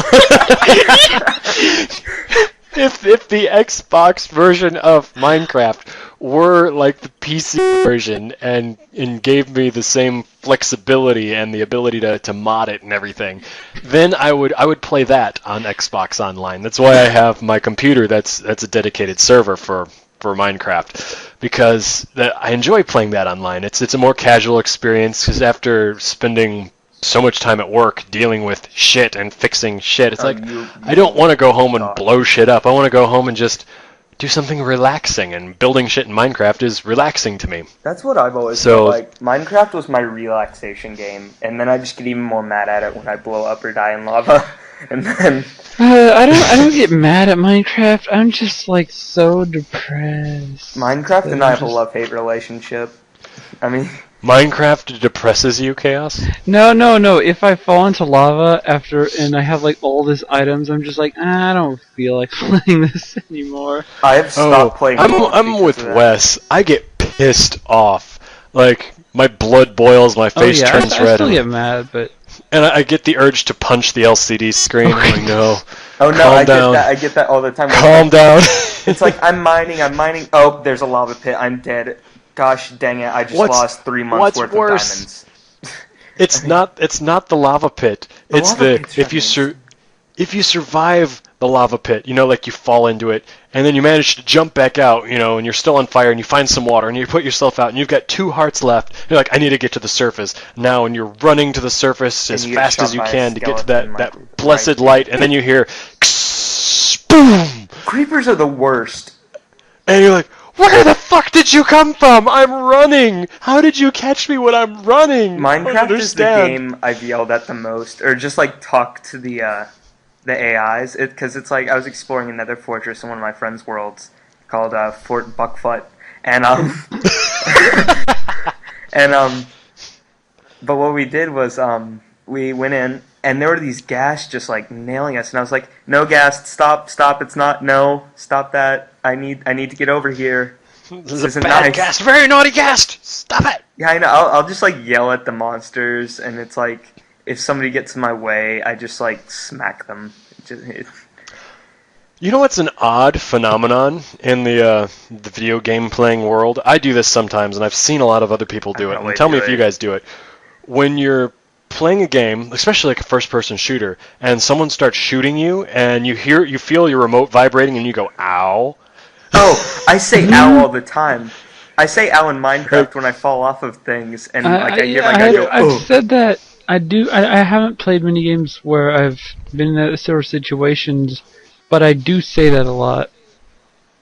If the Xbox version of Minecraft were like the PC version and gave me the same flexibility and the ability to mod it and everything, then I would play that on Xbox Online. That's why I have my computer that's a dedicated server for Minecraft, because I enjoy playing that online. It's a more casual experience, because after spending so much time at work dealing with shit and fixing shit, it's like I don't want to go home and blow shit up. I want to go home and just do something relaxing, and building shit in Minecraft is relaxing to me. That's what I've always felt like. Minecraft was my relaxation game, and then I just get even more mad at it when I blow up or die in lava. And then I don't get mad at Minecraft. I'm just like so depressed. Minecraft and I have a love-hate relationship. I mean, Minecraft depresses you, Chaos? No. If I fall into lava and I have like all these items, I'm just like, I don't feel like playing this anymore. I have stopped playing. I'm with Wes. I get pissed off. Like, my blood boils, my face turns red. I still get mad, but... And I get the urge to punch the LCD screen. I'm like, no. Oh no, I get that all the time. Calm down. It's like, I'm mining. Oh, there's a lava pit. I'm dead. Gosh dang it, I just lost 3 months worth of diamonds. It's not the lava pit. If you survive the lava pit, like you fall into it, and then you manage to jump back out, and you're still on fire, and you find some water, and you put yourself out, and you've got 2 hearts left. You're like, I need to get to the surface now, and you're running to the surface as fast as you can to get to that blessed light, and then you hear, boom! Creepers are the worst. And you're like, where the fuck did you come from? I'm running! How did you catch me when I'm running? Minecraft is the game I've yelled at the most, or just like talk to the AIs, because it's like I was exploring another fortress in one of my friends' worlds called Fort Buckfoot, and but what we did was we went in, and there were these ghasts just like nailing us, and I was like, no ghast, stop, it's not, no, stop that. I need to get over here. This is a bad ghast, very naughty ghast. Stop it. Yeah, I know. I'll just like yell at the monsters, and it's like if somebody gets in my way, I just like smack them. You know what's an odd phenomenon in the video game playing world? I do this sometimes, and I've seen a lot of other people do it. And tell me if you guys do it. When you're playing a game, especially like a first-person shooter, and someone starts shooting you, and you feel your remote vibrating, and you go, ow. Oh, I say ow all the time. I say ow in Minecraft when I fall off of things, and I've said that. I haven't played many games where I've been in that sort of situations, but I do say that a lot.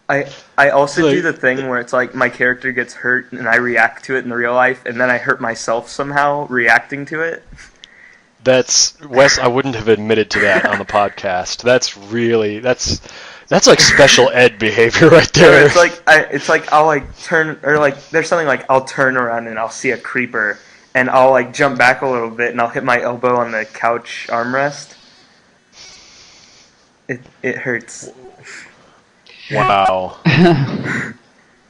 I also do the thing where it's like my character gets hurt and I react to it in the real life, and then I hurt myself somehow reacting to it. That's Wes. I wouldn't have admitted to that on the podcast. That's like special ed behavior right there. It's like I'll like turn, or like there's something like I'll turn around and I'll see a creeper, and I'll like jump back a little bit and I'll hit my elbow on the couch armrest. It hurts. Wow.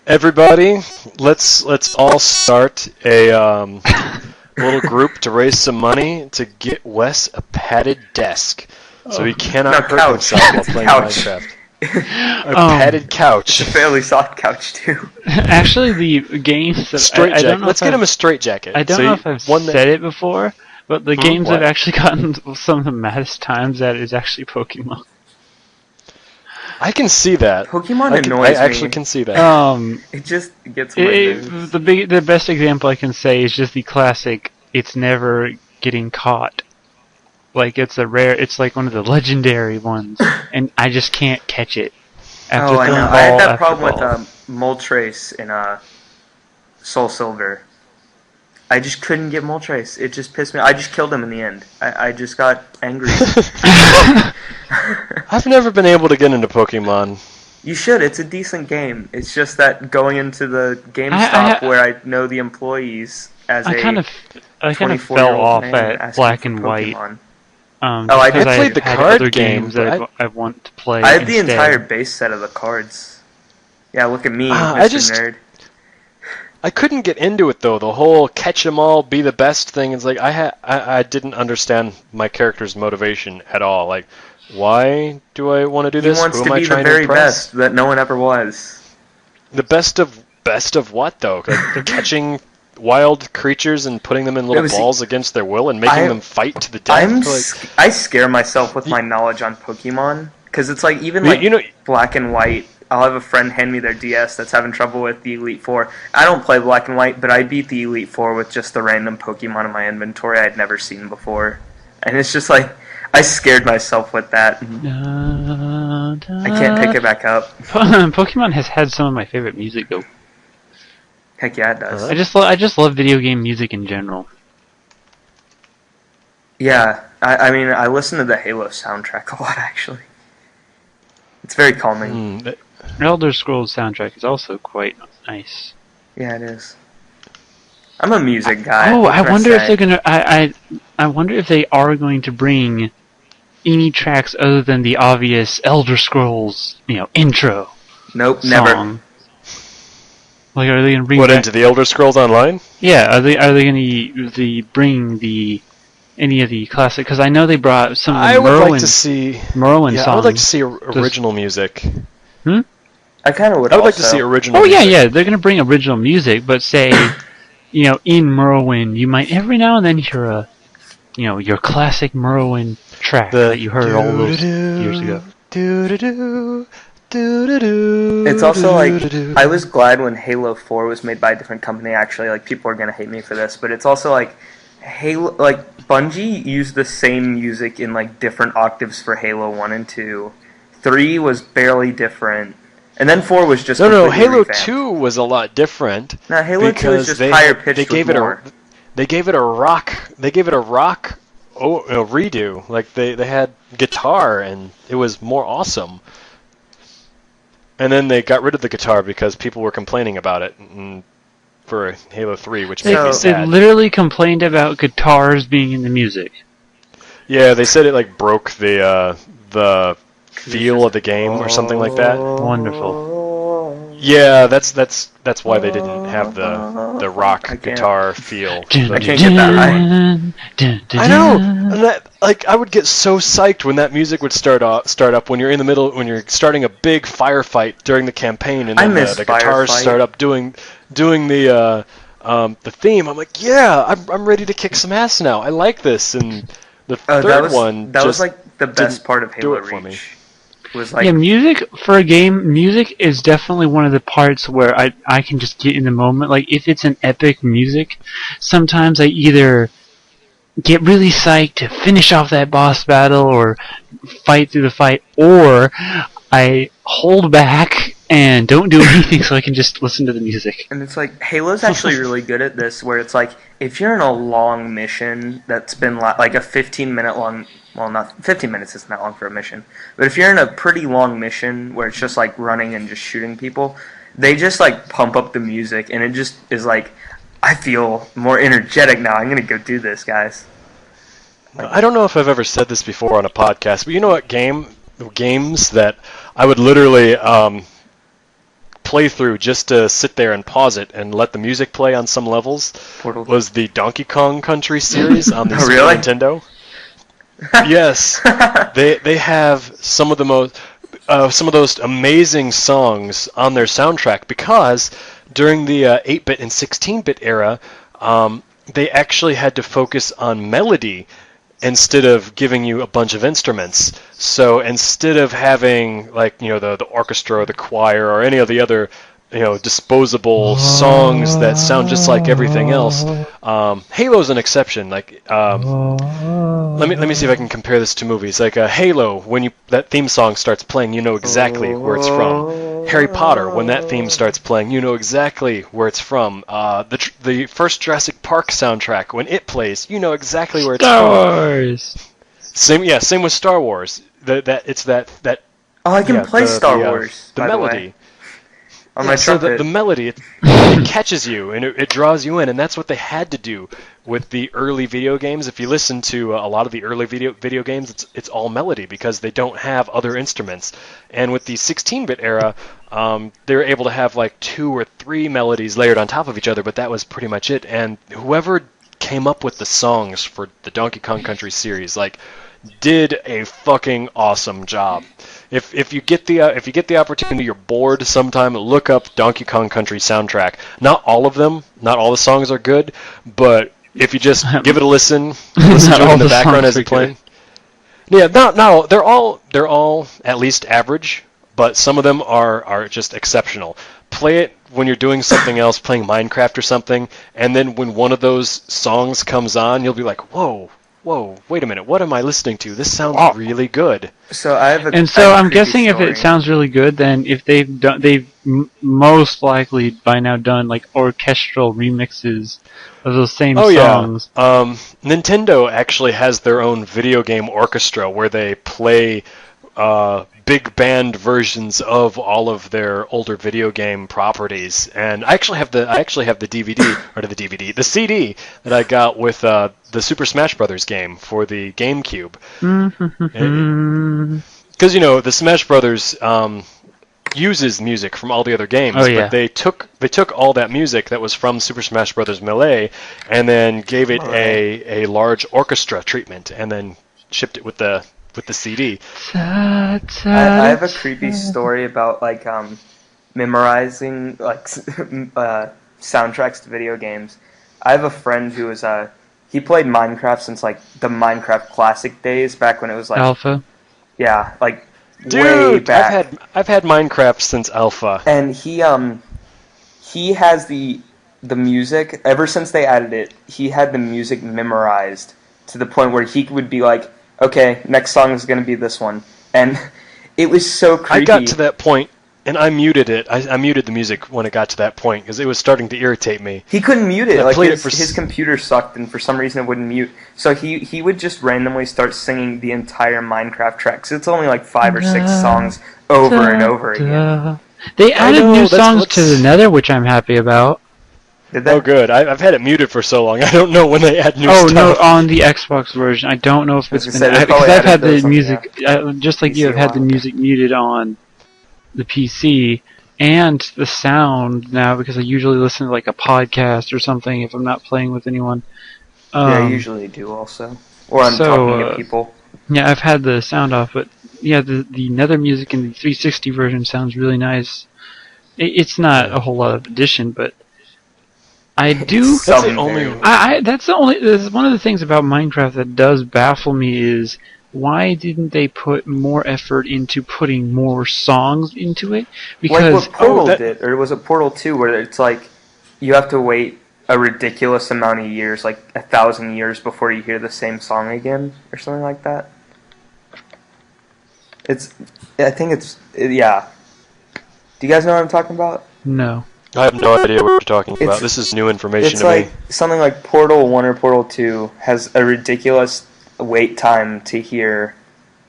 Everybody, let's all start a little group to raise some money to get Wes a padded desk, so he cannot hurt himself while playing Minecraft. A padded couch. It's a fairly soft couch too. Actually, the games that let's get him a straight jacket. I don't know if I've said it before, but the games I've actually gotten some of the maddest times at is actually Pokemon. I can see that. Pokemon annoys me. I actually can see that. It just gets my nerves. The best example I can say is just the classic. It's never getting caught. Like it's like one of the legendary ones, and I just can't catch it. I know. I had that problem with Moltres in Soul Silver. I just couldn't get Moltres. It just pissed me off. I just killed him in the end. I just got angry. I've never been able to get into Pokemon. You should. It's a decent game. It's just that going into the GameStop where I know the employees as I kind of fell off at Black and White. I played the card games that I want to play. I had the entire base set of the cards. Yeah, look at me, Mr. Nerd. I couldn't get into it though. The whole catch 'em all, be the best thing. It's like I didn't understand my character's motivation at all. Like, why do I want to do this? He wants to be the very best that no one ever was. The best of best of what though? Like, catching wild creatures and putting them in little balls against their will and making them fight to the death. I scare myself with my knowledge on Pokemon because it's like even like Black and White. I'll have a friend hand me their DS that's having trouble with the Elite Four. I don't play Black and White, but I beat the Elite Four with just the random Pokemon in my inventory I'd never seen before, and it's just like I scared myself with that. I can't pick it back up. Pokemon has had some of my favorite music though. Heck yeah, it does. I just love video game music in general. Yeah, I mean, I listen to the Halo soundtrack a lot, actually. It's very calming. Elder Scrolls soundtrack is also quite nice. Yeah, it is. I'm a music guy. Oh, I wonder if they're gonna. I wonder if they are going to bring any tracks other than the obvious Elder Scrolls, intro. Nope, song. never. Like, are they gonna bring into the Elder Scrolls Online? Yeah, are they gonna bring any of the classic? Because I know they brought some of the Morrowind songs. I would like to see original music. I kind of would. I would like to see original. Oh music. yeah, they're gonna bring original music, but say, in Morrowind, you might every now and then hear your classic Morrowind track that you heard all those years ago. It's also like I was glad when Halo 4 was made by a different company. Actually, like people are gonna hate me for this, but it's also like Halo, like Bungie used the same music in like different octaves for Halo 1 and 2. 3 was barely different, and then 4 was just no. Halo revamped. 2 was a lot different. No, Halo 2 is just higher pitched. They gave it a rock redo. Like they had guitar and it was more awesome. And then they got rid of the guitar because people were complaining about it for Halo 3, which made me sad. They literally complained about guitars being in the music. Yeah, they said it like broke the feel of the game or something like that. Wonderful. Yeah, that's why they didn't have the rock guitar feel. I can't get that high. I know. And I would get so psyched when that music would start up when you're in the middle, when you're starting a big firefight during the campaign, and then the guitars start up doing the theme. I'm like, yeah, I'm ready to kick some ass now. I like this. And the third one was like the best part of Halo Reach. For me. Was like, music for a game. Music is definitely one of the parts where I can just get in the moment. Like if it's an epic music, sometimes I either get really psyched to finish off that boss battle or fight through the fight, or I hold back and don't do anything so I can just listen to the music. And it's like Halo's actually really good at this, where it's like if you're in a long mission that's been like a 15-minute long. Well, not 15 minutes isn't that long for a mission. But if you're in a pretty long mission where it's just like running and just shooting people, they just like pump up the music and it just is like, I feel more energetic now. I'm going to go do this, guys. I don't know if I've ever said this before on a podcast, but you know what games that I would literally play through just to sit there and pause it and let the music play on some levels was the Donkey Kong Country series on the Super Nintendo. Yes, they have some of those amazing songs on their soundtrack because during the 8-bit and 16-bit era, they actually had to focus on melody instead of giving you a bunch of instruments. So instead of having the orchestra or the choir or any of the other disposable songs that sound just like everything else. Halo's an exception. Let me see if I can compare this to movies. Like Halo, when that theme song starts playing, you know exactly where it's from. Harry Potter, when that theme starts playing, you know exactly where it's from. The first Jurassic Park soundtrack, when it plays, you know exactly where it's from. Star Wars. Same with Star Wars. That. Oh, I can play Star Wars. The melody. So the melody, it catches you and it draws you in, and that's what they had to do with the early video games. If you listen to a lot of the early video games, it's all melody because they don't have other instruments. And with the 16-bit era, they were able to have like 2 or 3 melodies layered on top of each other, but that was pretty much it. And whoever came up with the songs for the Donkey Kong Country series, did a fucking awesome job. If you get the opportunity, you're bored sometime, look up Donkey Kong Country soundtrack. Not all of them, not all the songs are good, but if you just give it a listen to Not it all in the the background songs as are it's playing. Yeah, no, they're all at least average, but some of them are just exceptional. Play it when you're doing something else, playing Minecraft or something, and then when one of those songs comes on, you'll be like, whoa, wait a minute, what am I listening to? This sounds really good. So I have a. And I so have a I'm creepy guessing if story. it sounds really good, then if they've most likely by now done like orchestral remixes of those same Oh songs. yeah. Nintendo actually has their own video game orchestra where they play big band versions of all of their older video game properties. And I actually have the DVD the CD that I got with the Super Smash Brothers game for the GameCube. Because the Smash Brothers uses music from all the other games, Oh, yeah. but they took all that music that was from Super Smash Bros. Melee and then gave it a large orchestra treatment and then shipped it with the CD. I have a creepy story about like memorizing like soundtracks to video games. I have a friend who is he played Minecraft since like the Minecraft Classic days, back when it was like Alpha. yeah, like way Dude, back. I've had Minecraft since Alpha. And he has the music ever since they added it. He had the music memorized to the point where he would be like, okay, next song is going to be this one. And it was so creepy. I got to that point, and I muted it. I muted the music when it got to that point, because it was starting to irritate me. He couldn't mute it. I Like played it his computer sucked, and for some reason it wouldn't mute. So he would just randomly start singing the entire Minecraft track. 'Cause it's only like 5 or 6 songs over and over again. They added know, new that's songs what's- to the Nether, which I'm happy about. Did that? Oh, good. I've had it muted for so long. I don't know when they add new Oh stuff. no, on the Xbox version, I don't know if was it's gonna been say, they because probably I've had added the those on, music just like you PC have had the one. music muted on the PC and the sound now because I usually listen to like a podcast or something if I'm not playing with anyone. Yeah, I usually do also. Or I'm so, talking to people. Yeah, I've had the sound off, but yeah, the Nether music in the 360 version sounds really nice. It's not a whole lot of addition, but I do. That's the only. That's one of the things about Minecraft that does baffle me is why didn't they put more effort into putting more songs into it? Because Like what Portal did, or was it Portal 2, where it's like you have to wait a ridiculous amount of years, like 1,000 years, before you hear the same song again, or something like that. Yeah. Do you guys know what I'm talking about? no. I have no idea what you're talking about. This is new information It's to like me. something like Portal 1 or Portal 2 has a ridiculous wait time to hear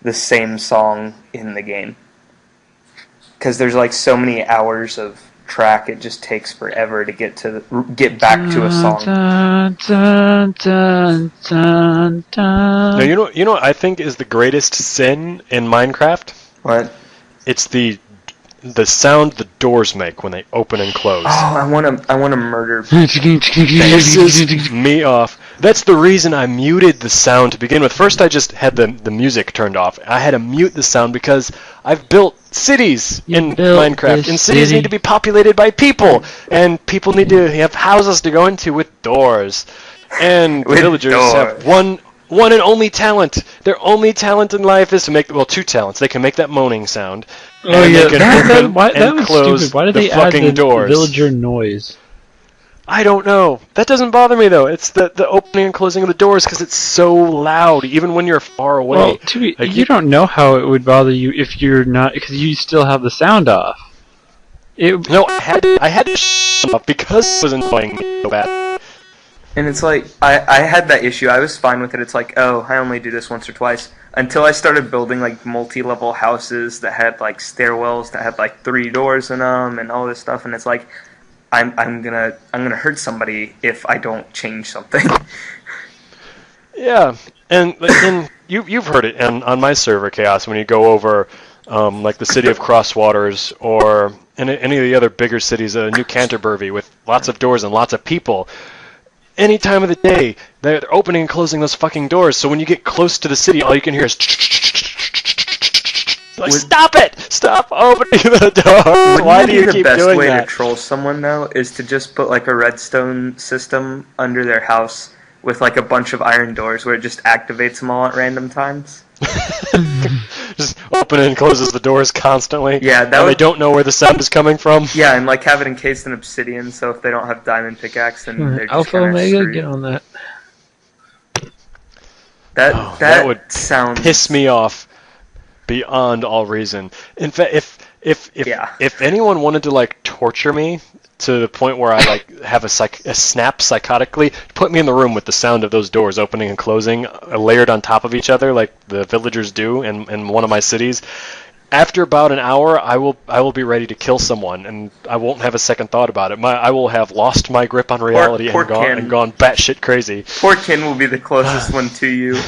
the same song in the game. Because there's like so many hours of track, it just takes forever to get back to a song. Now, you know what I think is the greatest sin in Minecraft? What? It's the sound the doors make when they open and close. Oh, I want to murder. Pisses me off. That's the reason I muted the sound to begin with. First, I just had the music turned off. I had to mute the sound because I've built cities in Minecraft, and cities need to be populated by people, and people need to have houses to go into with doors. And the With villagers have one and only talent. Their only talent in life is to make, well, 2 talents. They can make that moaning sound. Oh and yeah, they can that open and was close stupid. Why did the they add fucking the doors. villager noise? I don't know. That doesn't bother me though. It's the opening and closing of the doors because it's so loud, even when you're far away. Well, Like, you don't know how it would bother you if you're not, because you still have the sound off. No, I had to shut up because it was annoying me so bad. And it's like, I had that issue. I was fine with it. It's like, oh, I only do this once or twice. Until I started building like multi-level houses that had like stairwells that had like 3 doors in them and all this stuff. And it's like, I'm gonna hurt somebody if I don't change something. Yeah, and you've heard it on my server, Chaos, when you go over like the city of Crosswaters or any of the other bigger cities, New Canterbury, with lots of doors and lots of people. Any time of the day, they're opening and closing those fucking doors. So when you get close to the city, all you can hear is Like, stop it! Stop opening the door! Why do you the keep best doing way that? to troll someone though is to just put like a redstone system under their house with like a bunch of iron doors where it just activates them all at random times. Just open and closes the doors constantly. Yeah, that and would- they don't know where the sound is coming from. Yeah, and like have it encased in obsidian, so if they don't have diamond pickaxe, then they're just Alpha kinda Omega, screwed. get on that. That would sounds Piss me off beyond all reason. In fact, Yeah. if anyone wanted to like torture me to the point where I like have a snap psychotically, put me in the room with the sound of those doors opening and closing layered on top of each other like the villagers do in one of my cities. After about an hour, I will be ready to kill someone, and I won't have a second thought about it. I will have lost my grip on reality poor and gone batshit crazy. Poor Kin will be the closest one to you.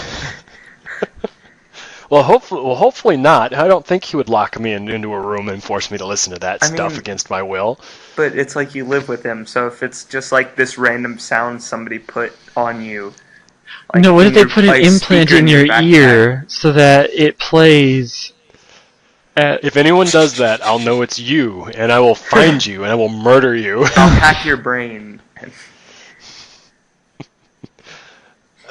Well, hopefully not. I don't think he would lock me into a room and force me to listen to that stuff mean- against my will. But it's like you live with him, so if it's just like this random sound somebody put on you. Like No, what in if they your, put an like, implant speaker in your backpack. ear so that it plays at... If anyone does that, I'll know it's you, and I will find you, and I will murder you. I'll hack your brain.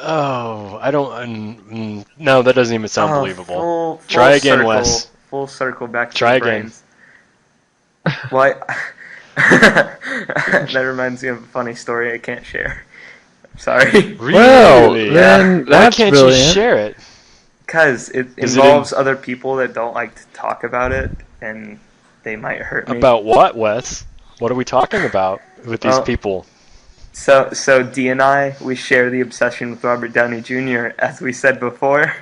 Oh, I don't. No, that doesn't even sound believable. Full Try again, circle, Wes. Full circle back to Try your again. brains. Why? That reminds me of a funny story I can't share. Sorry. Really? Well, then Why that's can't brilliant. you share it? Because it Is it involves other people that don't like to talk about it, and they might hurt me. About what, Wes? What are we talking about with these Well, people? So Dee and I, we share the obsession with Robert Downey Jr., as we said before.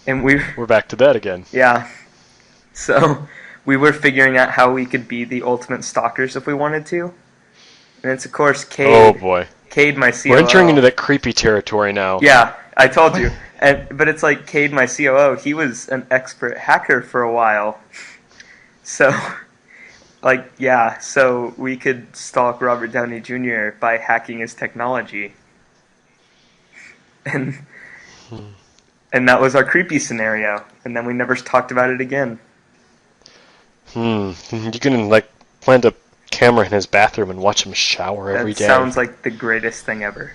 And We're back to that again. yeah. So we were figuring out how we could be the ultimate stalkers if we wanted to. And it's, of course, Cade. Oh boy, Cade, my COO. we're entering into that creepy territory now. Yeah, I told you. But it's like Cade, my COO, he was an expert hacker for a while. So, like, yeah, so we could stalk Robert Downey Jr. by hacking his technology. And that was our creepy scenario. And then we never talked about it again. You can like plant a camera in his bathroom and watch him shower every That day. sounds like the greatest thing ever.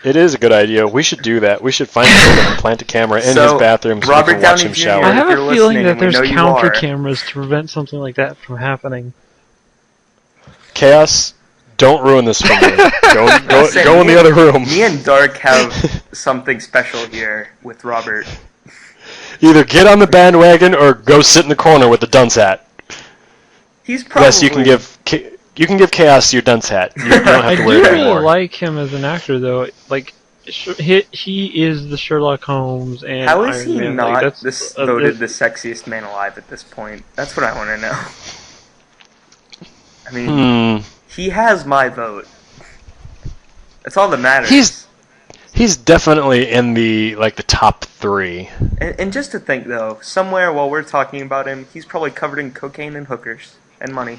It is a good idea. We should do that. We should find someone and plant a camera in So, his bathroom so Robert we can watch Downey him Jr. shower. I have if a you're feeling listening, that and we there's know you counter are. cameras to prevent something like that from happening. Chaos, don't ruin this for me. Listen, Go in me the and- other room. Me and Dark have something special here with Robert. Either get on the bandwagon or go sit in the corner with the dunce hat. He's probably... Yes, you can give Chaos your dunce hat. You don't I have to do wear it really anymore. like him as an actor, though. Like, he is the Sherlock Holmes and How is Iron he Man. not Like, that's, voted the sexiest man alive at this point? That's what I want to know. I mean, he has my vote. That's all that matters. He's definitely in the top 3. And just to think, though, somewhere while we're talking about him, he's probably covered in cocaine and hookers and money.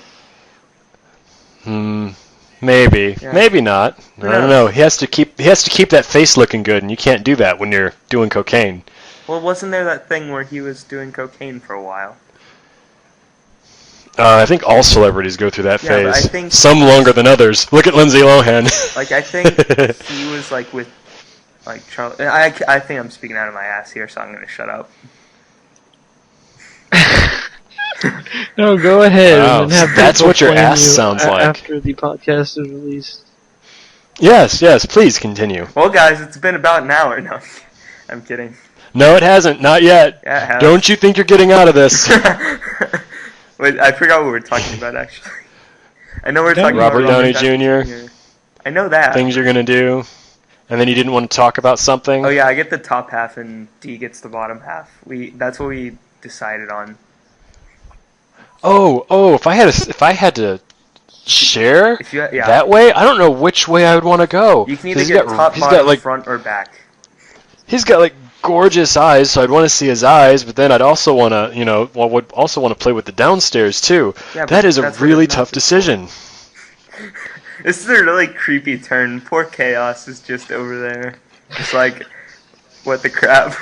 Maybe, Yeah. maybe not. I don't knows? know. He has to keep that face looking good, and you can't do that when you're doing cocaine. Well, wasn't there that thing where he was doing cocaine for a while? I think all celebrities go through that Yeah, but phase. I think- Some longer than others. Look at Lindsay Lohan. Like, I think he was, like, with, like, Charlie... I think I'm speaking out of my ass here, so I'm going to shut up. No, go ahead. Wow, and have that's people what your flame ass you sounds like. After the podcast is released. Yes, please continue. Well, guys, it's been about an hour. No, I'm kidding. No, it hasn't. Not yet. Yeah, it has. Don't you think you're getting out of this? Wait, I forgot what we were talking about, actually. I know we we're talking Robert about Downey Jr. I know that. Things you're gonna do, and then you didn't want to talk about something. Oh, yeah, I get the top half and D gets the bottom half. That's what we decided on. Oh! If I had to share If you, yeah. that way, I don't know which way I would want to go. You can either 'Cause get top, he's bottom, got like front, or back. he's got like gorgeous eyes, so I'd want to see his eyes, but then I'd also want to, would also want to play with the downstairs too. Yeah, but that is a that's what really his mouth tough is decision. This is a really creepy turn. Poor Chaos is just over there. It's like, what the crap?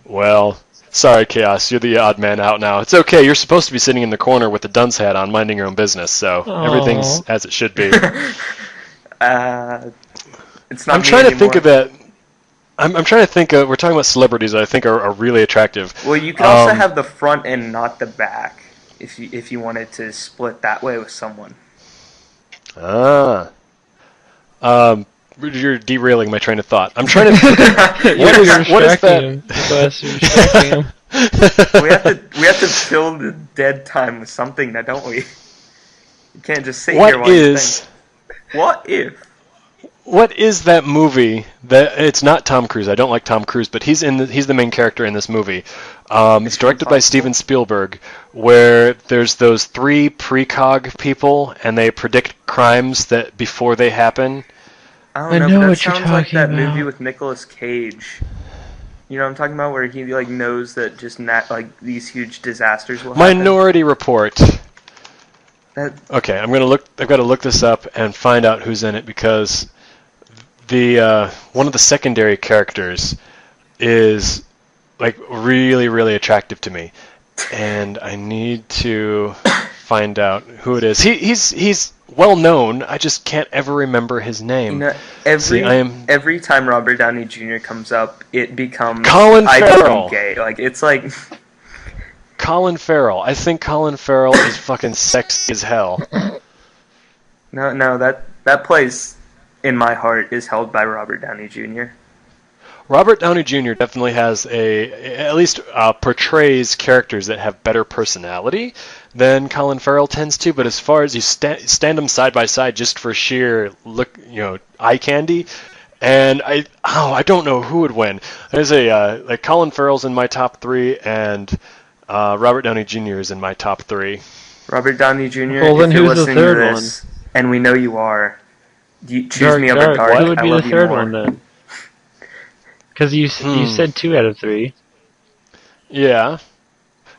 Well, Sorry, Chaos. You're the odd man out now. It's okay. You're supposed to be sitting in the corner with the dunce hat on, minding your own business. So everything's as it should be. It's not. I'm me trying to anymore. think of that. I'm trying to think. We're talking about celebrities that I think are really attractive. Well, you could also have the front and not the back, if you wanted to split that way with someone. You're derailing my train of thought. I'm trying to. What is that? We have to fill the dead time with something now, don't we? You can't just sit here What while you is? think. What if? What is that movie that it's not Tom Cruise? I don't like Tom Cruise, but he's the main character in this movie. It's directed by Steven Spielberg, where there's those 3 precog people and they predict crimes that before they happen. I don't know, but that sounds like that movie with Nicolas Cage. You know what I'm talking about, where he like knows that just these huge disasters will happen. Minority Report. That, Okay, I've got to look this up and find out who's in it because the one of the secondary characters is like really, really attractive to me, and I need to find out who it is. He's well known. I just can't ever remember his name. every time Robert Downey Jr. comes up, it becomes Colin I Farrell. become gay. Like it's like Colin Farrell. I think Colin Farrell is fucking sexy as hell. no that place in my heart is held by Robert Downey Jr. Robert Downey Jr. definitely has at least portrays characters that have better personality than Colin Farrell tends to. But as far as you stand them side by side just for sheer eye candy, and I don't know who would win. There's like Colin Farrell's in my top 3, and Robert Downey Jr. is in my top 3. Robert Downey Jr. Well, then if you're who's the listening third to this, and we know you are, choose me over Dark. Who would I be love the you third more. one then? Because you said 2 out of 3. Yeah.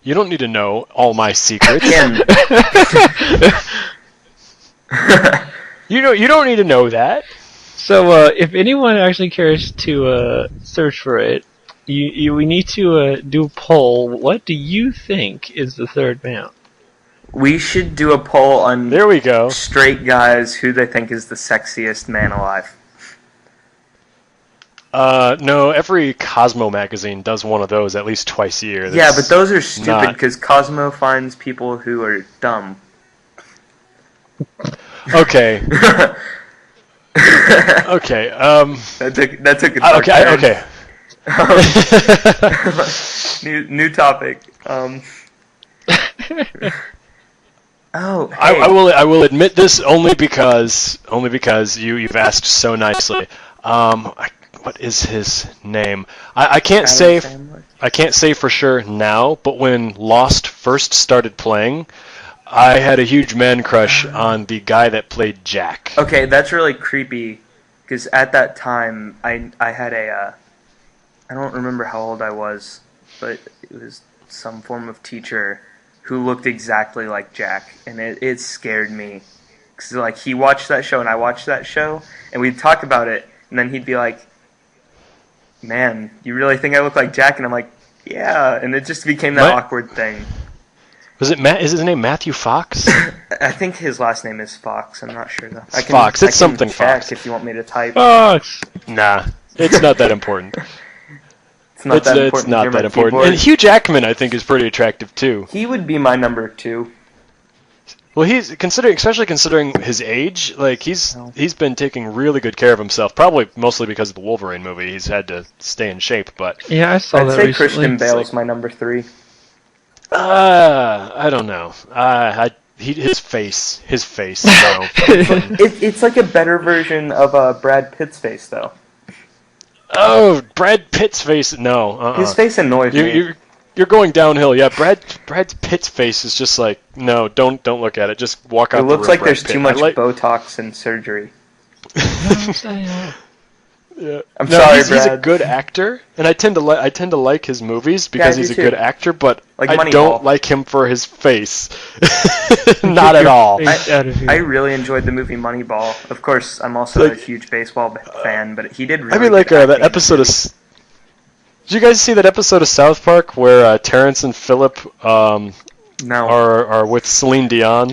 You don't need to know all my secrets. You don't need to know that. So if anyone actually cares to search for it, we need to do a poll. What do you think is the third male? We should do a poll on There we go. straight guys who they think is the sexiest man alive. No, every Cosmo magazine does one of those at least twice a year. Yeah, but those are stupid not- because Cosmo finds people who are dumb. Okay. Okay. That took a dark turn. Okay. New topic. Oh, hey. I will admit this only because you've asked so nicely. What is his name? I can't say for sure now, but when Lost first started playing, I had a huge man crush on the guy that played Jack. Okay, that's really creepy because at that time I had I don't remember how old I was, but it was some form of teacher who looked exactly like Jack, and it scared me because like he watched that show and I watched that show, and we'd talk about it, and then he'd be like, "Man, you really think I look like Jack?" And I'm like, "Yeah," and it just became that awkward thing. Was it Matt? Is his name Matthew Fox? I think his last name is Fox. I'm not sure though. Fox. It's something check Fox. If you want me to type. Fox! Nah, it's not that important. It's not that important. It's not You're that my important. keyboard. And Hugh Jackman, I think, is pretty attractive too. He would be my number 2. Well, especially considering his age, like he's been taking really good care of himself. Probably mostly because of the Wolverine movie. He's had to stay in shape, but Yeah, I saw I'd that say recently. Christian Bale's my number 3. I don't know. His face. No. It's like a better version of Brad Pitt's face, though. Oh, Brad Pitt's face. No. His face annoys me. You're going downhill. Yeah, Brad Pitt's face is just like no. Don't look at it. Just walk out. It looks like Brad there's Pitt. too much Botox and surgery. Yeah. I'm sorry, he's a Brad. good actor, and I tend to like his movies because I do he's a too. good actor. But Like I Moneyball. don't like him for his face. Not at all. I really enjoyed the movie Moneyball. Of course, I'm also a huge baseball fan, but he did really I mean, like good that acting in episode the of. Did you guys see that episode of South Park where Terrence and Philip No. are with Celine Dion?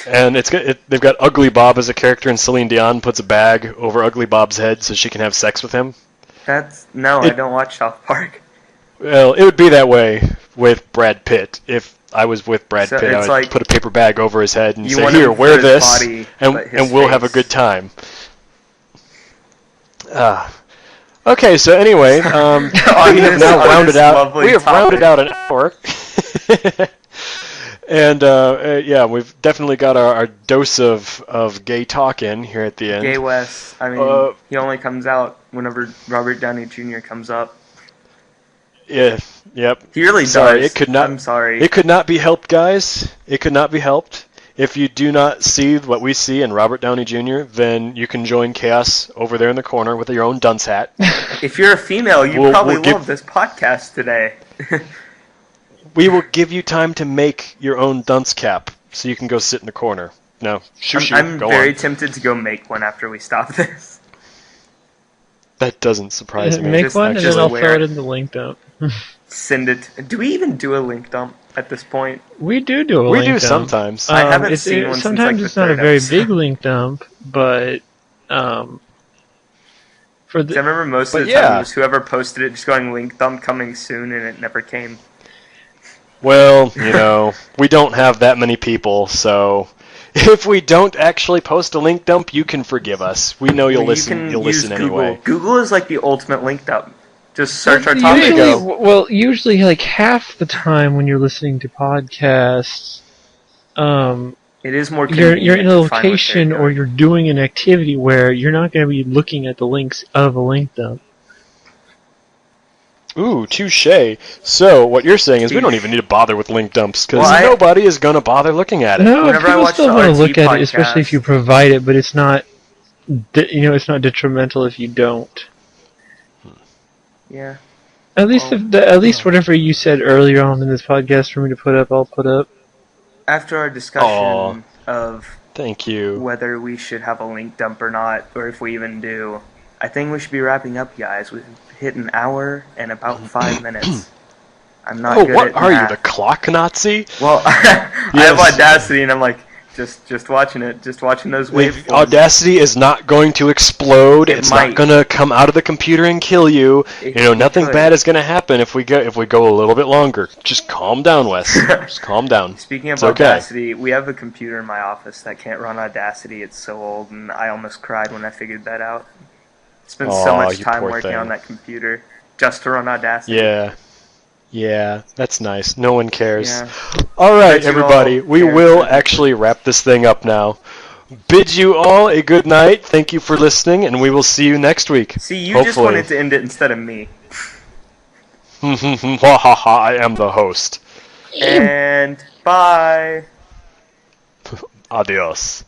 And they've got Ugly Bob as a character, and Celine Dion puts a bag over Ugly Bob's head so she can have sex with him. I don't watch South Park. Well, it would be that way with Brad Pitt. If I was with Brad So Pitt, I it's would like put a paper bag over his head and you say, want "Here, him for wear his this, body, and but his we'll have a face." good time." Okay, so anyway, we have this- now on rounded this out. lovely We have rounded topic. out an hour, and yeah, we've definitely got our dose of gay talk in here at the end. Gay West. I mean, he only comes out whenever Robert Downey Jr. comes up. Yeah, yep. He really Sorry, does. it could not. I'm sorry. It could not be helped, guys. It could not be helped. If you do not see what we see in Robert Downey Jr., then you can join Chaos over there in the corner with your own dunce hat. If you're a female, you We'll probably give- love this podcast today. We will give you time to make your own dunce cap so you can go sit in the corner. No, shoot, I'm go very on. tempted to go make one after we stop this. That doesn't surprise me. Make Just- one and just then I'll wear throw it. it in the link dump. Send it. Do we even do a link dump at this point? We do a We link do dump. sometimes. I haven't seen one since, Sometimes like, it's the not a third very episode. big link dump, but for 'Cause I the remember most of But the time yeah. it was whoever posted it just going link dump coming soon, and it never came. Well, we don't have that many people, so if we don't actually post a link dump, you can forgive us. We know you'll You listen. can You'll use listen Google. anyway. Google is like the ultimate link dump. Just search our topic. usually, usually like half the time when you're listening to podcasts, It is more you're convenient in a to find what they're location or doing. you're doing an activity where you're not going to be looking at the links of a link dump. Ooh, touche. So what you're saying is we don't even need to bother with link dumps because Well, nobody is going to bother looking at it. No, Whenever I people watch still the want to RT look at it, especially if podcast- you provide it, but it's not, it's not detrimental if you don't. Yeah. At least, at least whatever you said earlier on in this podcast for me to put up, I'll put up. After our discussion Aw. of Thank you. whether we should have a link dump or not, or if we even do, I think we should be wrapping up, guys. We've hit an hour and about 5 minutes. I'm not Oh, good what at are you, math. the clock Nazi? Well, I have Yes. Audacity, and I'm like, just watching it, just watching those waveforms. Audacity is not going to explode. It It's might. not going to come out of the computer and kill you. It Nothing could. bad is going to happen if we go a little bit longer. Just calm down, Wes. Just calm down. Speaking of It's okay. Audacity, we have a computer in my office that can't run Audacity. It's so old, and I almost cried when I figured that out. Spent so Aw, much you time poor working thing. on that computer just to run Audacity. Yeah, that's nice. No one cares. Yeah. All right, Bet you everybody, all we care. will actually wrap this thing up now. Bid you all a good night. Thank you for listening, and we will see you next week. See, you Hopefully. just wanted to end it instead of me. Ha ha ha! I am the host. And bye. Adios.